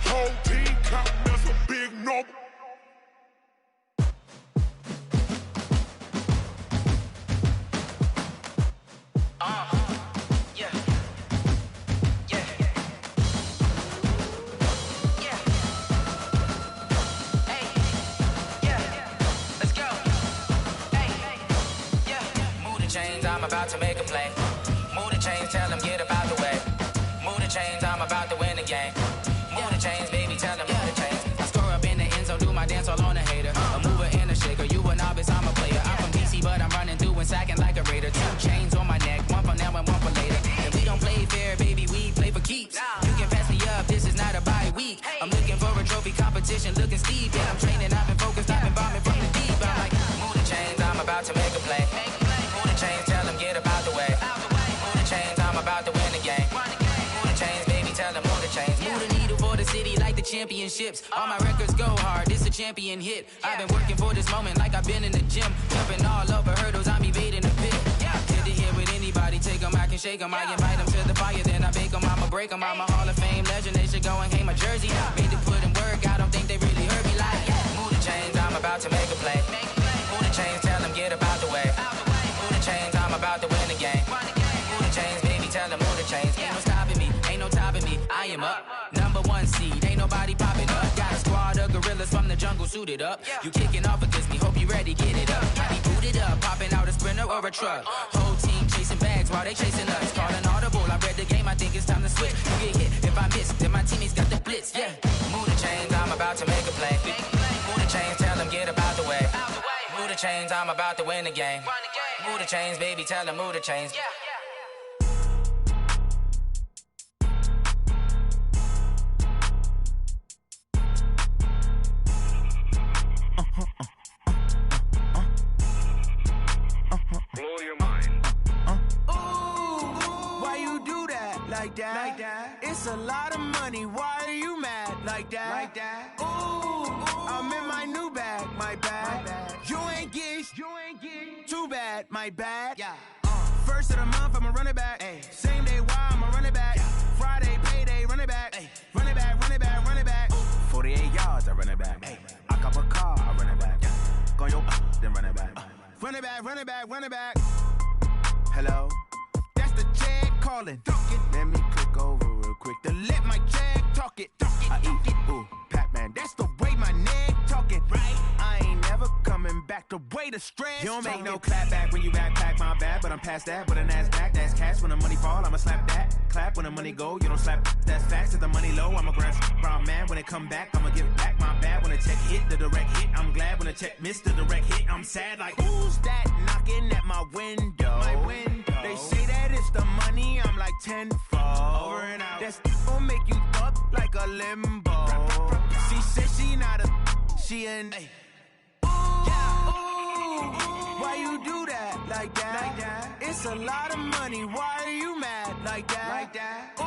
Speaker 4: Whole team counting, that's a big number.
Speaker 15: I'm about to make a play. Move the chains, tell them get about the way. Move the chains, I'm about to win the game. Move the chains, baby, tell them move the chains. I score up in the end zone, do my dance all on a hater. A mover and a shaker, you a novice, I'm a player. I'm from DC, but I'm running through and sacking like a raider. 2 chains on my neck, one for now and one for later. And we don't play fair, baby, we play for keeps. You can pass me up, this is not a bye week. I'm looking for a trophy competition, looking steep. Yeah, I'm training, I've been focused, I've been bombing from the deep. I'm like, move the chains, I'm about to make a play. Move the chains, tell them get about the way. Move the chains, I'm about to win the game. Move the chains, baby, tell them move the chains. Move the needle for the city like the championships. All my records go hard, this a champion hit. I've been working for this moment like I've been in the gym. Jumping all over hurdles, I'm evading the pit. Good to hear with anybody, take them, I can shake them. I invite them to the fire, then I bake them, I'ma break them. I'm a Hall of Fame legend, they should go and hang my jersey. Made to put in work, I don't think they really heard me like, move the chains, I'm about to make a play. Move the chains, tell them get about the way. Move the chains, I'm about to win the game. Move the chains, baby, tell them move the chains. Ain't no stopping me, ain't no topping me, I am up. Number 1 seed, ain't nobody popping up. Got a squad of gorillas from the jungle suited up. You kicking off against me, hope you ready, get it up. I be booted up, popping out a Sprinter or a truck. Whole team chasing bags while they chasing us. Calling audible, I read the game, I think it's time to switch. You get hit, if I miss, then my teammates got the blitz, yeah. Move the chains, I'm about to make a play. Move the chains, tell them get about the way. Move the chains, I'm about to win the game. Move the chains, baby, tell them move the chains.
Speaker 14: Blow your mind.
Speaker 16: Why you do that like that? It's a lot of money. Why are you mad like that? Ooh, I'm in my new bag, my bad. You ain't getting too bad, my bad. First of the month, I'ma run it back. Same day, why I'ma run it back. Friday, payday, run it back. Run it back, run it back, run it back. 48 yards, I run it back. I cop a car, I run it back. Go yo, then run it back. Run it back, run it back, run it back. Hello? That's the check calling. Let me click over real quick to let my check talk it. I eat it, ooh, Pac-Man. That's the way my neck talking. Right? I ain't never coming back the way the stress. You don't make no clap back when you backpack my bag, but
Speaker 21: but I'm past that. With a NASDAQ, that's cash. When the money fall, I'ma slap that. Clap when the money go, you don't slap. That's facts. If the money low, I'ma grab brown man. When it come back, I'ma give it back. My bad when the check hit, the direct hit. I'm glad when the check missed the direct hit. I'm sad like, who's that knocking at my window? They say that it's the money, I'm like tenfold. Over and out. That's gon' make you up like a limbo. She said she not a, she an. Why you do that like that? It's a lot of money. Why are you mad like that? Ooh,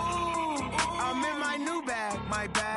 Speaker 21: I'm in my new bag, my bag.